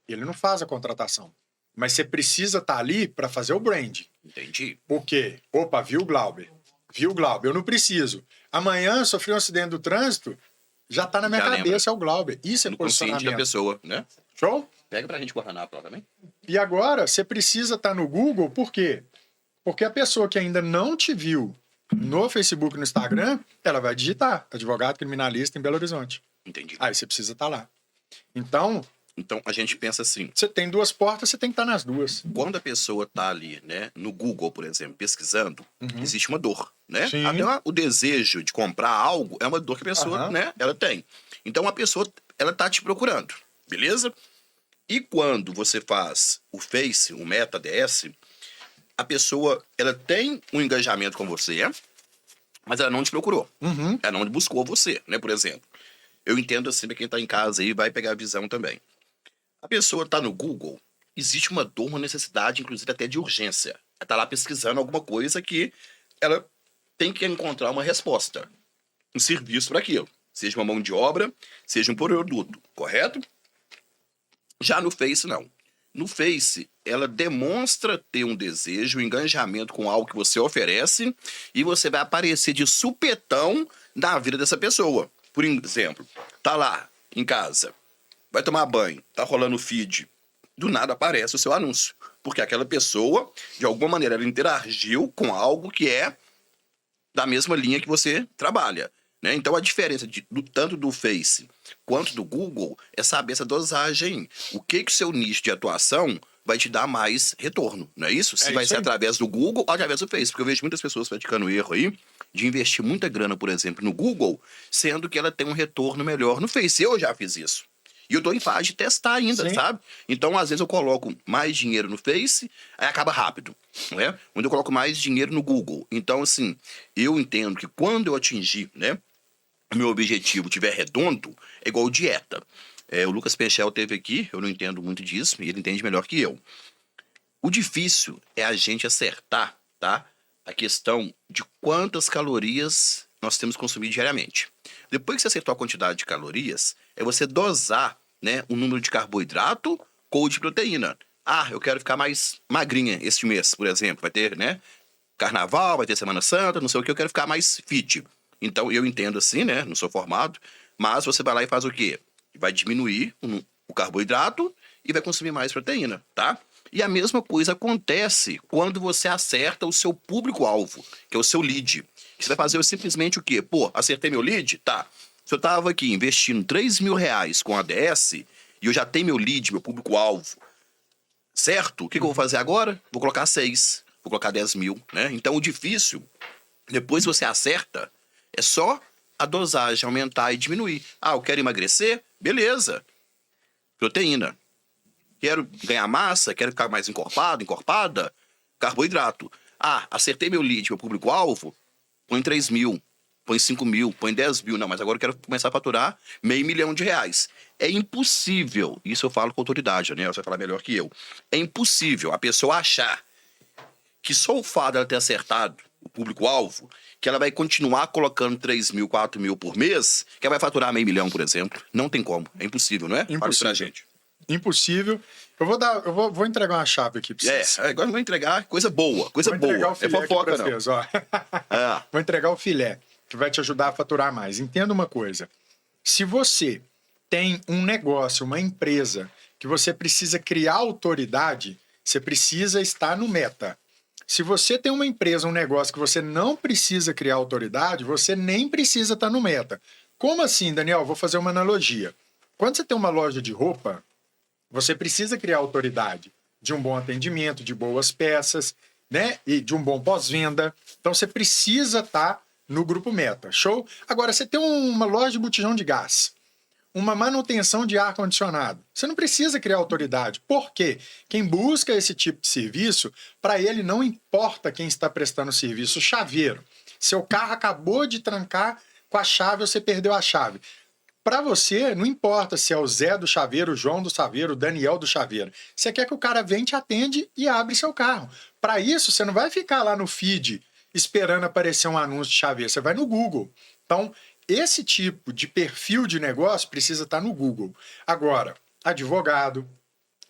Ele não faz a contratação. Mas você precisa estar ali para fazer o brand. Entendi. Por quê? Opa, viu o Glauber? Viu o Glauber? Eu não preciso. Amanhã sofri um acidente do trânsito, já está na minha cabeça, é o Glauber. Isso é no consciente da posicionamento. pessoa, né? Show? Pega pra gente guardanapo lá também. E agora, você precisa estar no Google, por quê? Porque a pessoa que ainda não te viu no Facebook e no Instagram, ela vai digitar advogado criminalista em Belo Horizonte. Entendi. Aí você precisa estar lá. Então, a gente pensa assim, você tem duas portas, você tem que estar nas duas. quando a pessoa tá ali, né, no Google, por exemplo, pesquisando, existe uma dor, né? Sim. Até o desejo de comprar algo é uma dor que a pessoa, né, ela tem. Então a pessoa, ela tá te procurando, beleza? E quando você faz o Face, o Meta DS, a pessoa, ela tem um engajamento com você, mas ela não te procurou. Ela não buscou você, né, por exemplo. Eu entendo assim, pra quem tá em casa aí, vai pegar a visão também. A pessoa tá no Google, existe uma dor, uma necessidade, inclusive até de urgência. Ela tá lá pesquisando alguma coisa que ela tem que encontrar uma resposta, um serviço para aquilo. Seja uma mão de obra, seja um produto, correto? Já no Face, não. No Face, ela demonstra ter um desejo, um engajamento com algo que você oferece e você vai aparecer de supetão na vida dessa pessoa. Por exemplo, tá lá em casa, vai tomar banho, tá rolando o feed, do nada aparece o seu anúncio. Porque aquela pessoa, de alguma maneira, ela interagiu com algo que é da mesma linha que você trabalha, né? Então, a diferença tanto do Face quanto do Google é saber essa dosagem. O que o seu nicho de atuação vai te dar mais retorno, não é isso? Se vai ser através do Google ou através do Face. Porque eu vejo muitas pessoas praticando erro aí de investir muita grana, por exemplo, no Google, sendo que ela tem um retorno melhor no Face. Eu já fiz isso. E eu tô em fase de testar ainda, sabe? Então, às vezes, eu coloco mais dinheiro no Face, aí acaba rápido, né? Onde eu coloco mais dinheiro no Google. Então, assim, eu entendo que quando eu atingir, né, o meu objetivo tiver redondo, é igual dieta. O Lucas Pechel teve aqui, eu não entendo muito disso, e ele entende melhor que eu. O difícil é a gente acertar, tá? A questão de quantas calorias nós temos que consumir diariamente. Depois que você acertou a quantidade de calorias, é você dosar, né, o número de carboidrato com o de proteína. Ah, eu quero ficar mais magrinha este mês, por exemplo. Vai ter, né, carnaval, vai ter Semana Santa, não sei o que, eu quero ficar mais fit. Então, eu entendo assim, né, não sou formado, mas você vai lá e faz o quê? Vai diminuir o carboidrato e vai consumir mais proteína, tá? E a mesma coisa acontece quando você acerta o seu público-alvo, que é o seu lead. Você vai fazer simplesmente o quê? Pô, acertei meu lead? Tá. Se eu tava aqui investindo R$3.000 com a ADS e eu já tenho meu lead, meu público-alvo, certo? O que eu vou fazer agora? Vou colocar 6, vou colocar 10 mil, né? Então, o difícil, depois que você acerta, é só a dosagem aumentar e diminuir. Ah, eu quero emagrecer? Beleza. Proteína. Quero ganhar massa? Quero ficar mais encorpado, encorpada? Carboidrato. Ah, acertei meu lead, meu público-alvo? Põe 3 mil, põe 5 mil, põe 10 mil. Não, mas agora eu quero começar a faturar R$500 mil. É impossível, isso eu falo com autoridade, né? Você vai falar melhor que eu. É impossível a pessoa achar que só o fato dela ter acertado o público-alvo, que ela vai continuar colocando 3 mil, 4 mil por mês, que ela vai faturar meio milhão, por exemplo. Não tem como. É impossível, não é? Fala isso pra gente. Impossível. Vou entregar uma chave aqui pra vocês. Agora eu vou entregar coisa boa, coisa Vou boa. entregar o filé É fofoca, aqui pra não. vocês, ó. Vou entregar o filé, que vai te ajudar a faturar mais. Entenda uma coisa. Se você tem um negócio, uma empresa, que você precisa criar autoridade, você precisa estar no Meta. Se você tem uma empresa, um negócio que você não precisa criar autoridade, você nem precisa estar no Meta. Como assim, Daniel? Vou fazer uma analogia. Quando você tem uma loja de roupa, você precisa criar autoridade de um bom atendimento, de boas peças, né? E de um bom pós-venda. Então você precisa estar no grupo Meta. Show? Agora, você tem uma loja de botijão de gás, uma manutenção de ar-condicionado. Você não precisa criar autoridade. Por quê? Quem busca esse tipo de serviço, para ele não importa quem está prestando o serviço. Chaveiro. Seu carro acabou de trancar com a chave, você perdeu a chave. Para você, não importa se é o Zé do chaveiro, o João do chaveiro, o Daniel do chaveiro. Você quer que o cara venha, te atende e abre seu carro. Para isso, você não vai ficar lá no feed esperando aparecer um anúncio de chaveiro. Você vai no Google. Então, esse tipo de perfil de negócio precisa estar no Google. Agora, advogado,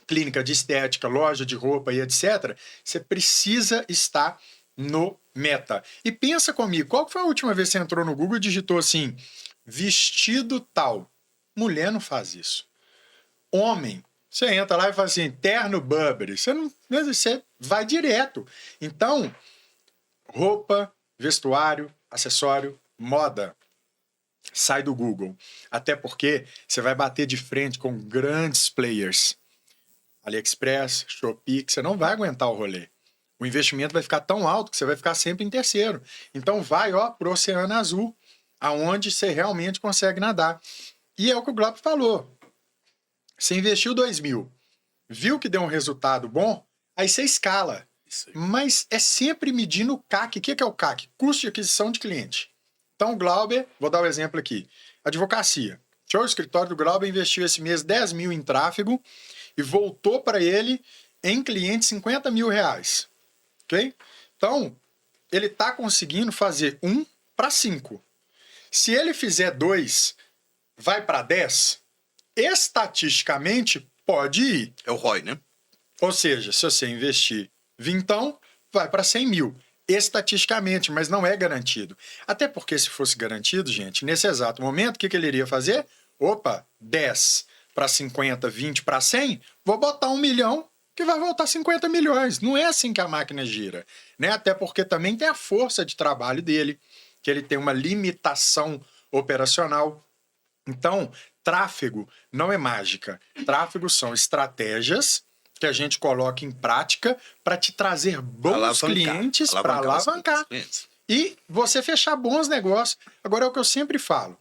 clínica de estética, loja de roupa e etc., você precisa estar no Meta. E pensa comigo, qual foi a última vez que você entrou no Google e digitou assim, vestido tal? Mulher não faz isso. Homem, você entra lá e fala assim, terno Burberry. Você vai direto. Então, roupa, vestuário, acessório, moda. Sai do Google. Até porque você vai bater de frente com grandes players. AliExpress, Shopee, que você não vai aguentar o rolê. O investimento vai ficar tão alto que você vai ficar sempre em terceiro. Então vai, pro Oceano Azul, aonde você realmente consegue nadar. E é o que o Glauber falou. Você investiu 2 mil, viu que deu um resultado bom, aí você escala. Mas é sempre medindo o CAC. O que é o CAC? Custo de aquisição de cliente. Então, o Glauber, vou dar um exemplo aqui. Advocacia. O escritório do Glauber investiu esse mês 10 mil em tráfego e voltou para ele em cliente 50 mil reais. Ok? Então, ele está conseguindo fazer 1 para 5. Se ele fizer 2, vai para 10, estatisticamente pode ir. É o ROI, né? Ou seja, se você investir 20, vai para 100 mil. Estatisticamente, mas não é garantido. Até porque se fosse garantido, gente, nesse exato momento, o que ele iria fazer? Opa, 10 para 50, 20 para 100, vou botar 1 milhão que vai voltar 50 milhões. Não é assim que a máquina gira, né? Até porque também tem a força de trabalho dele, que ele tem uma limitação operacional. Então, tráfego não é mágica. Tráfego são estratégias que a gente coloca em prática para te trazer bons clientes, para alavancar. E você fechar bons negócios. Agora, é o que eu sempre falo.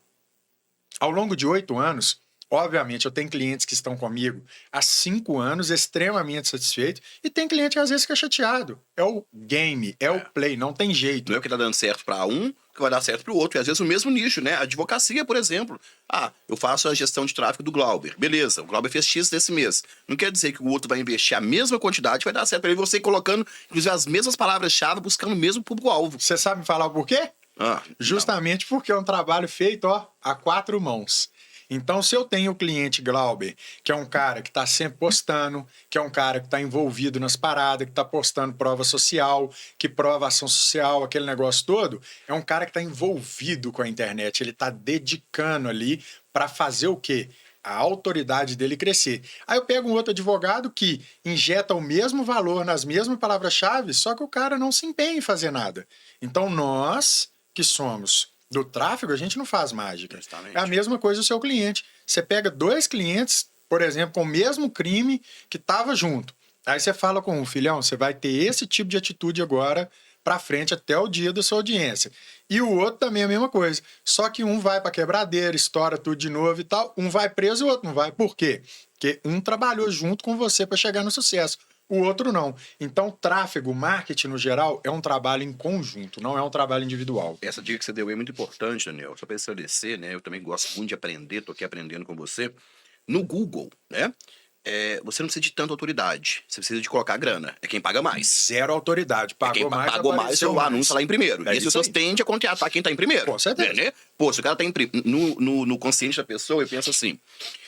Ao longo de 8 anos, obviamente, eu tenho clientes que estão comigo há 5 anos, extremamente satisfeitos, e tem cliente que às vezes fica chateado. É o game, é o play, não tem jeito. Não é o que tá dando certo para um que vai dar certo para o outro. E às vezes o mesmo nicho, né? Advocacia, por exemplo. Eu faço a gestão de tráfego do Glauber. Beleza, o Glauber fez X desse mês. Não quer dizer que o outro vai investir a mesma quantidade, vai dar certo para ele. Você colocando, inclusive, as mesmas palavras-chave, buscando o mesmo público-alvo. Você sabe me falar o porquê? Justamente porque é um trabalho feito a 4 mãos. Então, se eu tenho o cliente Glauber, que é um cara que está sempre postando, que é um cara que está envolvido nas paradas, que está postando prova social, que prova ação social, aquele negócio todo, é um cara que está envolvido com a internet, ele está dedicando ali para fazer o quê? A autoridade dele crescer. Aí eu pego um outro advogado que injeta o mesmo valor nas mesmas palavras-chave, só que o cara não se empenha em fazer nada. Então, nós que somos do tráfego, a gente não faz mágica. Justamente. É a mesma coisa do seu cliente. Você pega 2 clientes, por exemplo, com o mesmo crime que estava junto. Aí você fala com um filhão, você vai ter esse tipo de atitude agora para frente até o dia da sua audiência. E o outro também é a mesma coisa. Só que um vai para quebradeira, estoura tudo de novo e tal. Um vai preso e o outro não vai. Por quê? Porque um trabalhou junto com você para chegar no sucesso. O outro não. Então, tráfego, marketing no geral, é um trabalho em conjunto, não é um trabalho individual. Essa dica que você deu aí é muito importante, Daniel. Só para esclarecer, né? Eu também gosto muito de aprender, tô aqui aprendendo com você. No Google, né? você não precisa de tanta autoridade. Você precisa de colocar grana. É quem paga mais. Zero autoridade. Pagou mais, pagou mais, o anúncio lá em primeiro. E as pessoas tendem a contratar quem tá em primeiro. Com certeza. Né? Pô, se o cara tá no consciente da pessoa, eu penso assim,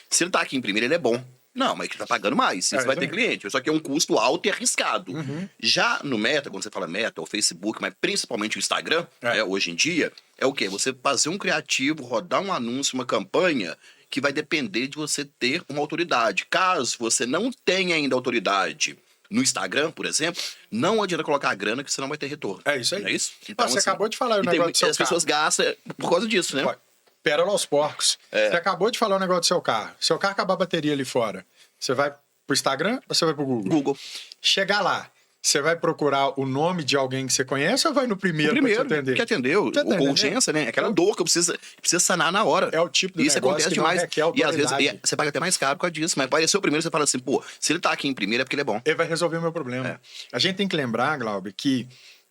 se ele tá aqui em primeiro, ele é bom. Não, mas ele tá pagando mais. Você vai ter cliente. Só que é um custo alto e arriscado. Já no Meta, quando você fala Meta, o Facebook, mas principalmente o Instagram, hoje em dia, é o quê? Você fazer um criativo, rodar um anúncio, uma campanha, que vai depender de você ter uma autoridade. Caso você não tenha ainda autoridade no Instagram, por exemplo, não adianta colocar a grana que você não vai ter retorno. É isso aí. Não é isso? Então, você acabou de falar o negócio do seu as pessoas gastam por causa disso, né? Pérola aos porcos. Você acabou de falar o negócio do seu carro. Seu carro acabar a bateria ali fora. Você vai pro Instagram ou você vai pro Google? Google. Chegar lá, você vai procurar o nome de alguém que você conhece ou vai no primeiro pra te atender? Que atendeu. Com urgência, né? Aquela dor que precisa sanar na hora. É o tipo de isso negócio acontece que demais. não requer autoridade. E às vezes você paga até mais caro por causa disso. Mas apareceu primeiro, você fala assim, pô, se ele tá aqui em primeiro é porque ele é bom. Ele vai resolver o meu problema. A gente tem que lembrar, Glauber, que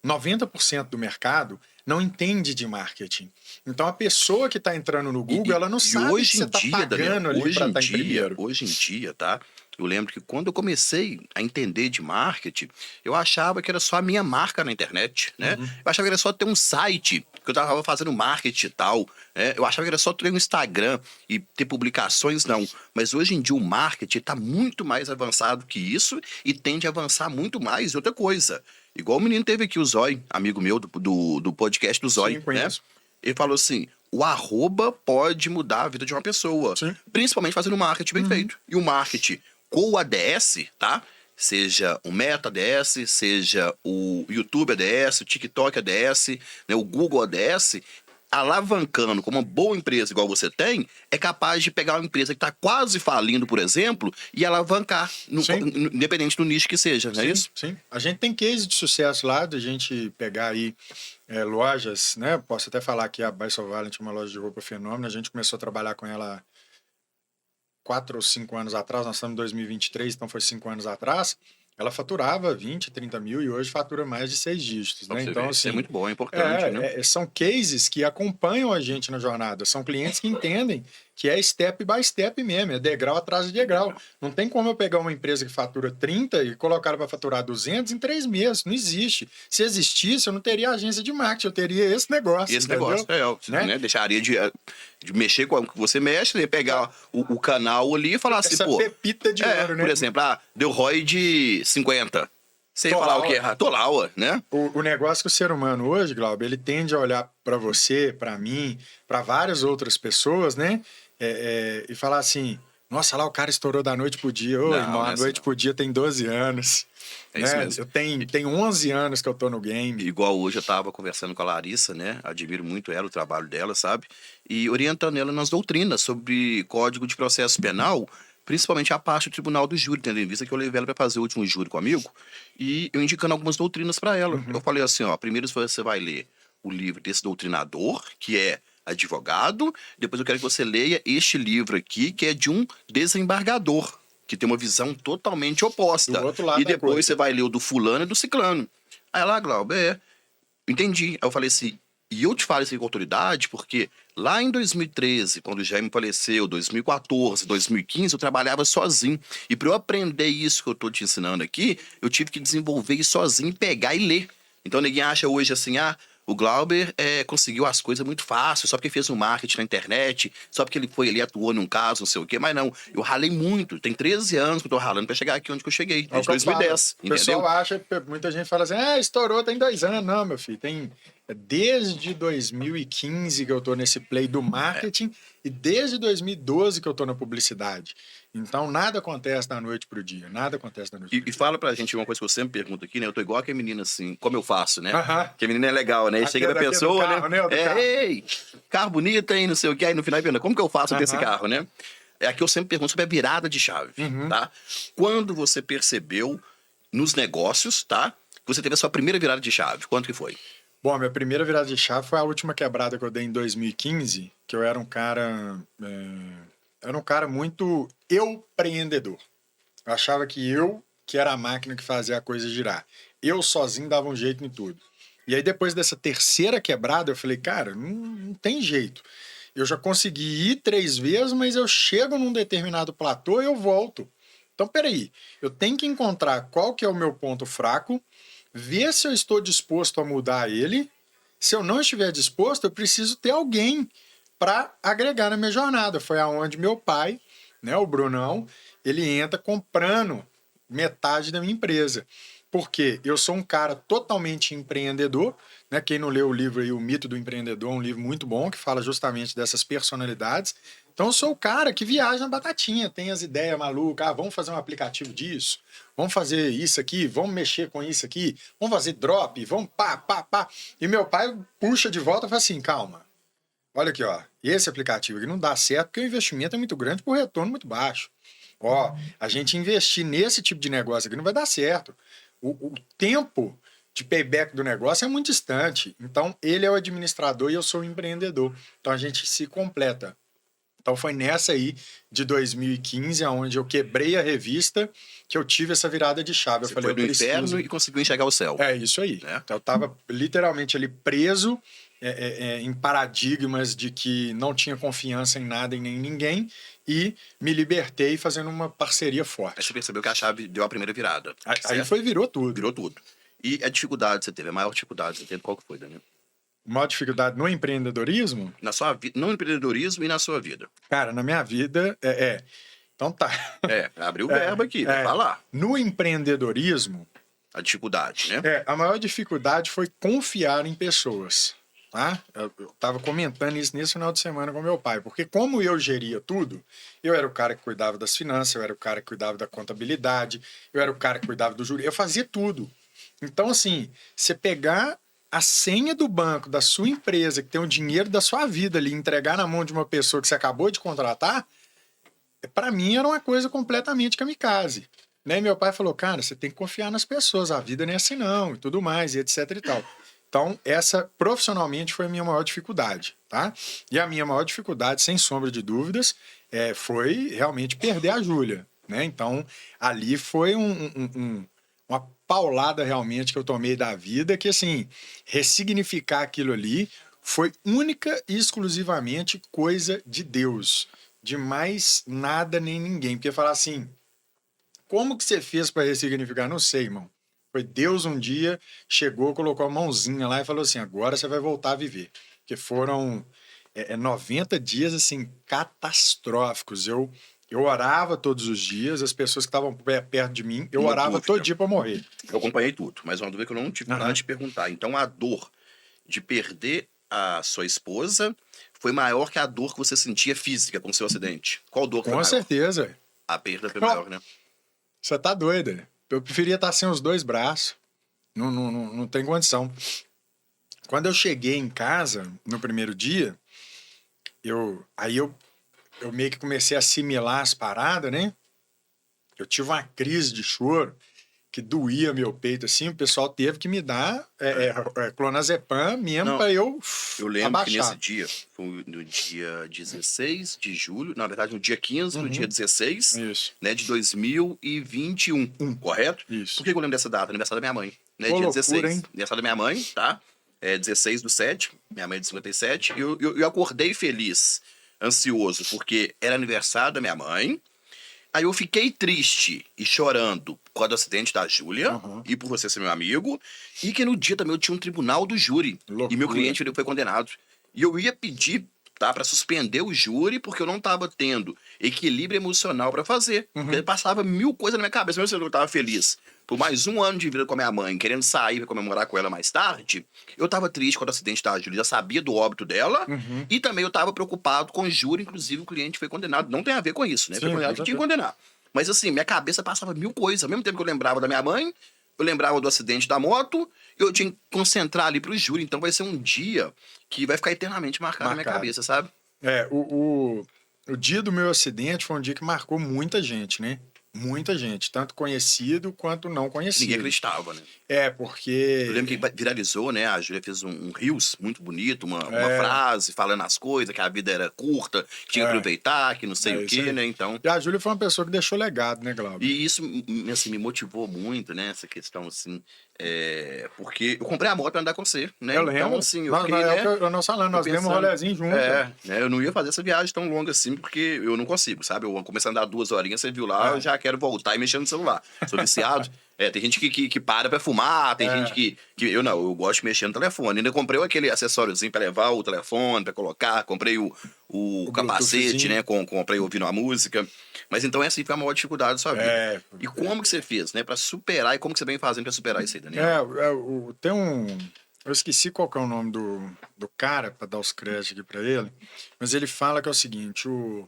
90% do mercado não entende de marketing. Então, a pessoa que está entrando no Google, ela não sabe hoje que você está pagando ali para estar em primeiro. Hoje em dia, tá? Eu lembro que quando eu comecei a entender de marketing, eu achava que era só a minha marca na internet, né? Eu achava que era só ter um site, que eu tava fazendo marketing e tal, né? Eu achava que era só ter um Instagram e ter publicações, não. Mas hoje em dia o marketing está muito mais avançado que isso e tende a avançar muito mais. E outra coisa, igual o menino teve aqui, o Zói, amigo meu do podcast do Zói, né? Ele falou assim, o arroba pode mudar a vida de uma pessoa. Sim. Principalmente fazendo marketing bem feito. E o marketing com o ADS, tá? Seja o Meta ADS, seja o YouTube ADS, o TikTok ADS, né? O Google ADS, alavancando como uma boa empresa igual você tem, é capaz de pegar uma empresa que está quase falindo, por exemplo, e alavancar, independente do nicho que seja, não é isso? Sim, a gente tem case de sucesso lá, de a gente pegar aí lojas, né? Posso até falar que a By So Valent é uma loja de roupa fenômeno, a gente começou a trabalhar com ela 4 ou 5 anos atrás, nós estamos em 2023, então foi 5 anos atrás, ela faturava 20, 30 mil e hoje fatura mais de 6 dígitos, né? Então, assim, é muito bom, é importante, né? São cases que acompanham a gente na jornada, são clientes que entendem que é step by step mesmo, é degrau atrás de degrau. Não tem como eu pegar uma empresa que fatura 30 e colocar ela para faturar 200 em 3 meses, não existe. Se existisse, eu não teria agência de marketing, eu teria esse negócio. Esse negócio, né? Deixaria de mexer com o que você mexe, né? Pegar o canal ali e falar assim, essa pepita de ouro, né? Por exemplo, deu ROI de 50. Você ia falar o quê? Tô lá, né? O negócio que o ser humano hoje, Glauber, ele tende a olhar para você, para mim, para várias outras pessoas, né? E falar assim, nossa, lá o cara estourou da noite pro dia. Ô, irmão, a noite pro dia tem 12 anos. É isso mesmo. Eu tenho 11 anos que eu tô no game. Igual hoje eu tava conversando com a Larissa, né? Admiro muito ela, o trabalho dela, sabe? E orientando ela nas doutrinas sobre Código de Processo Penal, principalmente a parte do Tribunal do Júri, tendo em vista que eu levei ela para fazer o último júri comigo, e eu indicando algumas doutrinas para ela. Eu falei assim, primeiro você vai ler o livro desse doutrinador, que é advogado, depois eu quero que você leia este livro aqui, que é de um desembargador, que tem uma visão totalmente oposta. Do outro lado e depois você vai ler o do fulano e do ciclano. Aí ela, Glauber, entendi. Aí eu falei assim, e eu te falo isso com autoridade, porque lá em 2013, quando o Jaime faleceu, 2014, 2015, eu trabalhava sozinho. E para eu aprender isso que eu tô te ensinando aqui, eu tive que desenvolver isso sozinho, pegar e ler. Então ninguém acha hoje assim, o Glauber conseguiu as coisas muito fácil, só porque fez um marketing na internet, só porque ele foi ali, atuou num caso, não sei o quê. Mas não, eu ralei muito. Tem 13 anos que eu tô ralando pra chegar aqui onde que eu cheguei, desde 2010. O pessoal acha, muita gente fala assim, estourou tem 2 anos. Não, meu filho, tem desde 2015 que eu tô nesse play do marketing e desde 2012 que eu tô na publicidade. Então, nada acontece da noite pro dia. Nada acontece da noite pro dia. E fala pra gente uma coisa que eu sempre pergunto aqui, né? Eu tô igual aquele menino assim, como eu faço, né? Porque a menina é legal, né? Chega da pessoa, carro, né? Ei, carro bonito, hein? Não sei o que. Aí no final, como que eu faço desse carro, né? Aqui eu sempre pergunto sobre a virada de chave, tá? Quando você percebeu nos negócios, tá? Que você teve a sua primeira virada de chave. Quanto que foi? Bom, minha primeira virada de chave foi a última quebrada que eu dei em 2015, que eu era um cara... Era um cara muito empreendedor. Eu achava que era a máquina que fazia a coisa girar. Eu sozinho dava um jeito em tudo. E aí, depois dessa terceira quebrada, eu falei, cara, não tem jeito. Eu já consegui ir 3 vezes, mas eu chego num determinado platô e eu volto. Então, peraí, eu tenho que encontrar qual que é o meu ponto fraco, ver se eu estou disposto a mudar ele. Se eu não estiver disposto, eu preciso ter alguém para agregar na minha jornada. Foi aonde meu pai, né, o Brunão, ele entra comprando metade da minha empresa. Porque eu sou um cara totalmente empreendedor, né? Quem não leu o livro aí, O Mito do Empreendedor, é um livro muito bom que fala justamente dessas personalidades. Então eu sou o cara que viaja na batatinha, tem as ideias malucas, vamos fazer um aplicativo disso, vamos fazer isso aqui, vamos mexer com isso aqui, vamos fazer drop, vamos pá, pá, pá. E meu pai puxa de volta e fala assim, calma, olha aqui, ó, esse aplicativo aqui não dá certo porque o investimento é muito grande por retorno muito baixo. Ó, a gente investir nesse tipo de negócio aqui não vai dar certo. O tempo de payback do negócio é muito distante. Então, ele é o administrador e eu sou o empreendedor. Então, a gente se completa. Então, foi nessa aí de 2015, onde eu quebrei a revista, que eu tive essa virada de chave. Você eu falei, foi do inferno e conseguiu enxergar o céu. É isso aí. Né? Então, eu estava literalmente ali preso em paradigmas de que não tinha confiança em nada e nem em ninguém e me libertei fazendo uma parceria Aí forte. você percebeu que a chave deu a primeira virada. Aí virou tudo. Virou tudo. E a dificuldade que você teve, a maior dificuldade que você teve, qual que foi, Daniel? Maior dificuldade no empreendedorismo? Na sua vida, no empreendedorismo e na sua vida. Cara, na minha vida, Então tá. Abriu o verbo aqui, vai falar. No empreendedorismo, A dificuldade, né? a maior dificuldade foi confiar em pessoas. Tá? Eu tava comentando isso nesse final de semana com meu pai, porque como eu geria tudo, eu era o cara que cuidava das finanças, eu era o cara que cuidava da contabilidade, eu era o cara que cuidava do júri, eu fazia tudo. Então, assim, você pegar a senha do banco da sua empresa, que tem o dinheiro da sua vida ali, entregar na mão de uma pessoa que você acabou de contratar, para mim era uma coisa completamente kamikaze. Né? E meu pai falou, cara, você tem que confiar nas pessoas, a vida não é assim não, e tudo mais, e etc e tal. Então, essa profissionalmente foi a minha maior dificuldade, tá? E a minha maior dificuldade, sem sombra de dúvidas, foi realmente perder a Júlia, né? Então, ali foi uma paulada realmente que eu tomei da vida, que assim, ressignificar aquilo ali foi única e exclusivamente coisa de Deus, de mais nada nem ninguém. Porque falar assim, como que você fez para ressignificar? Não sei, irmão. Foi Deus um dia, chegou, colocou a mãozinha lá e falou assim, agora você vai voltar a viver. Porque foram 90 dias, assim, catastróficos. Eu orava todos os dias, as pessoas que estavam perto de mim, eu orava todo dia para morrer. Eu acompanhei tudo, mas uma dúvida que eu não tive nada de perguntar. Então, a dor de perder a sua esposa foi maior que a dor que você sentia física com o seu acidente. Qual dor foi maior? Com certeza. A perda foi maior, né? Você tá doida. Eu preferia estar sem os dois braços. Não tem condição. Quando eu cheguei em casa, no primeiro dia, eu meio que comecei a assimilar as paradas, né? Eu tive uma crise de choro que doía meu peito, assim. O pessoal teve que me dar clonazepam mesmo para eu lembro abaixar. que nesse dia, foi no dia 16 de julho, na verdade no dia 15, no dia 16, Isso. né, de 2021, correto? Isso. Por que eu lembro dessa data? Aniversário da minha mãe, né, Pô, dia loucura, 16. hein? Aniversário da minha mãe, tá? 16/7, minha mãe é de 57, e eu acordei feliz, ansioso, porque era aniversário da minha mãe. Aí eu fiquei triste e chorando por causa do acidente da Júlia e por você ser meu amigo. E que no dia também eu tinha um tribunal do júri. Loucura. E meu cliente ele foi condenado. E eu ia pedir, tá, para suspender o júri porque eu não tava tendo equilíbrio emocional para fazer. Porque passava mil coisas na minha cabeça. Mesmo se eu tava feliz por mais um ano de vida com a minha mãe, querendo sair pra comemorar com ela mais tarde, eu tava triste com o acidente da Júlia. Já sabia do óbito dela. E também eu tava preocupado com o júri. Inclusive o cliente foi condenado. Não tem a ver com isso, né? Foi condenado que tinha que condenar. Mas assim, minha cabeça passava mil coisas. Ao mesmo tempo que eu lembrava da minha mãe, eu lembrava do acidente da moto, eu tinha que concentrar ali pro júri. Então vai ser um dia que vai ficar eternamente marcado na minha cabeça, sabe? O dia do meu acidente foi um dia que marcou muita gente, né? Muita gente, tanto conhecido quanto não conhecido. Ninguém acreditava, né? Porque... Eu lembro que viralizou, né? A Júlia fez um reels muito bonito, uma frase falando as coisas, que a vida era curta, que tinha que aproveitar, que não sei o quê, né? Então... E a Júlia foi uma pessoa que deixou legado, né, Glauber? E isso, assim, me motivou muito, né? Essa questão, assim... porque eu comprei a moto pra andar com você, né? Eu lembro. Então, assim, eu nós, fiquei, né? nós falando, nós demos um rolezinho junto. Né? Eu não ia fazer essa viagem tão longa assim, porque eu não consigo, sabe? Eu comecei a andar 2 horinhas, você viu lá, eu já quero voltar e mexer no celular. Sou viciado. Tem gente que para pra fumar, tem gente que... Eu não, eu gosto de mexer no telefone. Ainda comprei aquele acessóriozinho pra levar o telefone, pra colocar. Comprei o capacete, né? Comprei ouvindo a música. Mas então essa aí foi a maior dificuldade da sua vida. E como que você fez, né? Pra superar, e como que você vem fazendo pra superar isso aí, Daniel? Tem um... Eu esqueci qual que é o nome do cara, para dar os créditos aqui para ele, mas ele fala que é o seguinte, o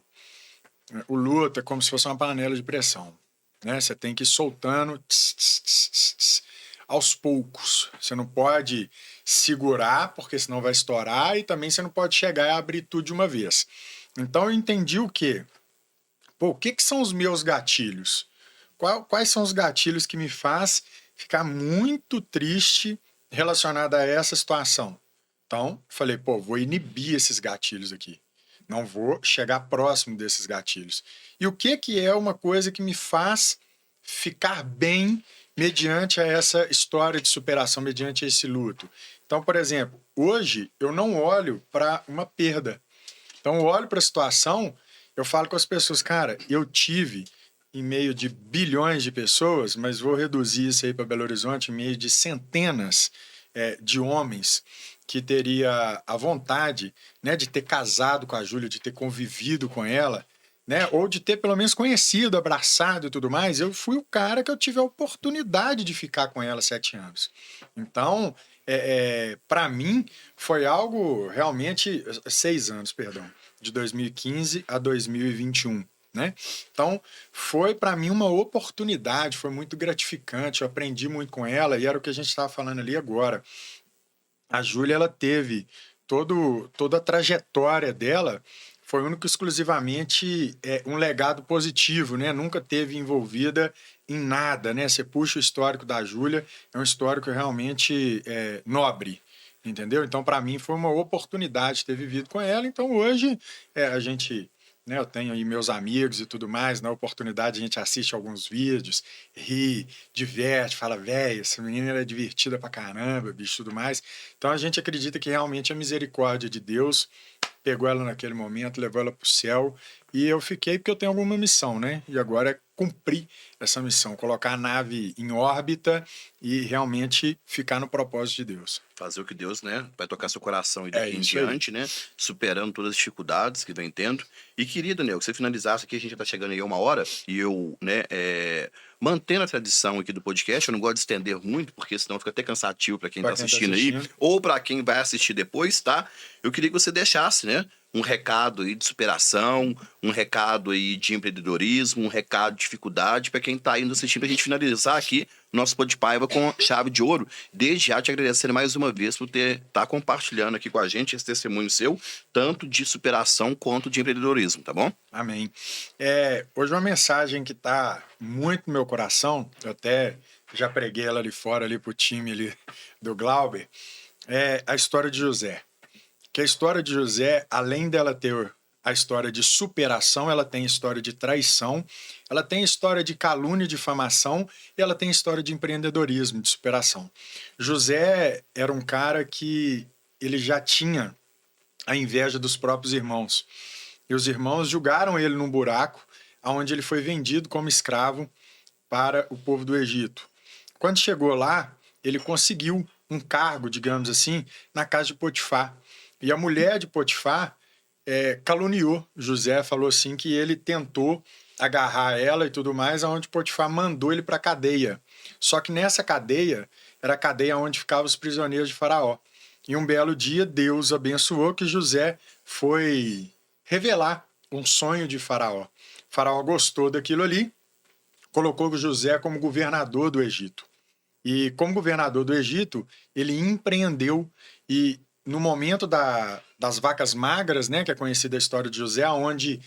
luto é como se fosse uma panela de pressão, né? Você tem que ir soltando aos poucos. Você não pode segurar, porque senão vai estourar, e também você não pode chegar e abrir tudo de uma vez. Então eu entendi o quê? O que são os meus gatilhos? Quais são os gatilhos que me faz ficar muito triste relacionado a essa situação? Então, falei, vou inibir esses gatilhos aqui. Não vou chegar próximo desses gatilhos. E o que é uma coisa que me faz ficar bem mediante a essa história de superação, mediante esse luto? Então, por exemplo, hoje eu não olho para uma perda. Então, eu olho para a situação, eu falo com as pessoas, cara, eu tive em meio de bilhões de pessoas, mas vou reduzir isso aí para Belo Horizonte, em meio de centenas de homens que teria a vontade, né, de ter casado com a Júlia, de ter convivido com ela, né, ou de ter pelo menos conhecido, abraçado e tudo mais. Eu fui o cara que eu tive a oportunidade de ficar com ela 7 anos. Então, para mim, foi algo realmente... 6 anos, perdão. De 2015 a 2021. Né? Então, foi para mim uma oportunidade, foi muito gratificante, eu aprendi muito com ela, e era o que a gente estava falando ali agora. A Júlia, ela teve toda a trajetória dela, foi único exclusivamente um legado positivo, né? Nunca teve envolvida em nada, né? Você puxa o histórico da Júlia, é um histórico realmente nobre, entendeu? Então, para mim, foi uma oportunidade ter vivido com ela. Então, hoje, a gente... Né, eu tenho aí meus amigos e tudo mais, na oportunidade a gente assiste alguns vídeos, ri, diverte, fala, velho, essa menina era divertida pra caramba, bicho, tudo mais. Então a gente acredita que realmente a misericórdia de Deus pegou ela naquele momento, levou ela pro céu, e eu fiquei porque eu tenho alguma missão, né? E agora é cumprir essa missão, colocar a nave em órbita e realmente ficar no propósito de Deus. Fazer o que Deus, né, vai tocar seu coração e daqui em diante, né, superando todas as dificuldades que vem tendo. E queria, Daniel, que você finalizasse aqui, a gente já tá chegando aí a 1 hora, e eu, né, mantendo a tradição aqui do podcast, eu não gosto de estender muito, porque senão fica até cansativo para quem tá assistindo aí, ou para quem vai assistir depois, tá? Eu queria que você deixasse, né, um recado aí de superação, um recado aí de empreendedorismo, um recado de dificuldade para quem tá indo assistindo, pra gente finalizar aqui o nosso Pô de Paiva com chave de ouro. Desde já te agradecendo mais uma vez por tá compartilhando aqui com a gente esse testemunho seu, tanto de superação quanto de empreendedorismo, tá bom? Amém. Hoje uma mensagem que tá muito no meu coração, eu até já preguei ela ali fora, ali pro time ali do Glauber, é a história de José. Que a história de José, além dela ter a história de superação, ela tem história de traição, ela tem história de calúnia e difamação, e ela tem história de empreendedorismo, de superação. José era um cara que ele já tinha a inveja dos próprios irmãos. E os irmãos julgaram ele num buraco, onde ele foi vendido como escravo para o povo do Egito. Quando chegou lá, ele conseguiu um cargo, digamos assim, na casa de Potifar. E a mulher de Potifar caluniou José, falou assim que ele tentou agarrar ela e tudo mais, aonde Potifar mandou ele para a cadeia. Só que nessa cadeia, era a cadeia onde ficavam os prisioneiros de Faraó. E um belo dia, Deus abençoou que José foi revelar um sonho de Faraó. Faraó gostou daquilo ali, colocou José como governador do Egito. E como governador do Egito, ele empreendeu e no momento das vacas magras, né, que é conhecida a história de José, onde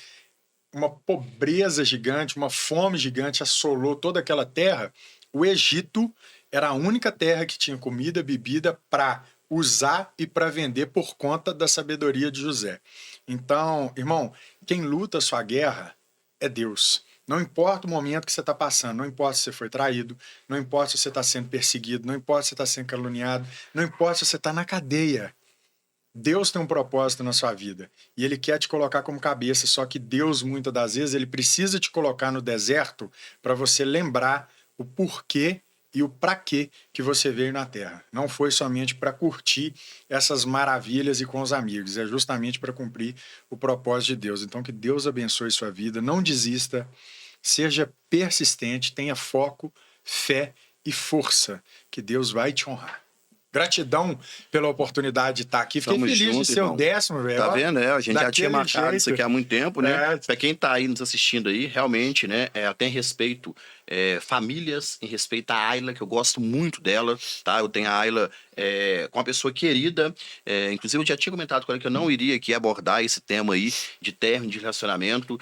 uma pobreza gigante, uma fome gigante assolou toda aquela terra, o Egito era a única terra que tinha comida, bebida para usar e para vender por conta da sabedoria de José. Então, irmão, quem luta a sua guerra é Deus. Não importa o momento que você está passando, não importa se você foi traído, não importa se você está sendo perseguido, não importa se você está sendo caluniado, não importa se você está na cadeia. Deus tem um propósito na sua vida e ele quer te colocar como cabeça, só que Deus, muitas das vezes, ele precisa te colocar no deserto para você lembrar o porquê e o para quê que você veio na Terra. Não foi somente para curtir essas maravilhas e com os amigos, é justamente para cumprir o propósito de Deus. Então, que Deus abençoe sua vida, não desista, seja persistente, tenha foco, fé e força, que Deus vai te honrar. Gratidão pela oportunidade de estar aqui. Fiquei Tamo feliz junto, de ser o irmão. 10º, velho. Tá vendo? A gente já tinha Daquele marcado isso jeito. aqui há muito tempo, né? É. Pra quem tá aí nos assistindo aí, realmente, né? Até em respeito famílias, em respeito à Ayla, que eu gosto muito dela, tá? Eu tenho a Ayla com uma pessoa querida. Inclusive, eu já tinha comentado com ela que eu não iria aqui abordar esse tema aí de término de relacionamento.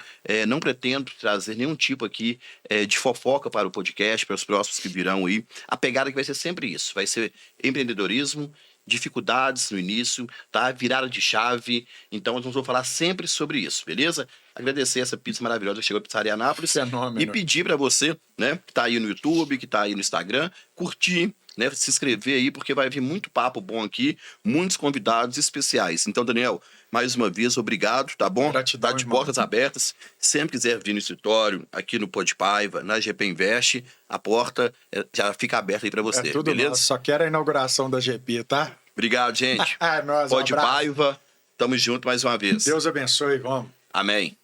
Não pretendo trazer nenhum tipo aqui de fofoca para o podcast, para os próximos que virão aí. A pegada que vai ser sempre isso. Vai ser empreendedorismo, dificuldades no início, tá? Virada de chave. Então, nós vamos falar sempre sobre isso, beleza? Agradecer essa pizza maravilhosa que chegou à Pizzaria Anápolis. Fenômeno. E pedir para você, né, que tá aí no YouTube, que tá aí no Instagram, curtir, né, se inscrever aí, porque vai vir muito papo bom aqui, muitos convidados especiais. Então, Daniel, mais uma vez, obrigado, tá bom? Gratidão, Tá de irmão. portas abertas. Sempre quiser vir no escritório, aqui no Pode Paiva, na GP Invest, a porta já fica aberta aí para você, É tudo beleza? nosso. Só quero a inauguração da GP, tá? Obrigado, gente. Nós, um Pode abraço. Paiva, tamo junto mais uma vez. Deus abençoe, vamos. Amém.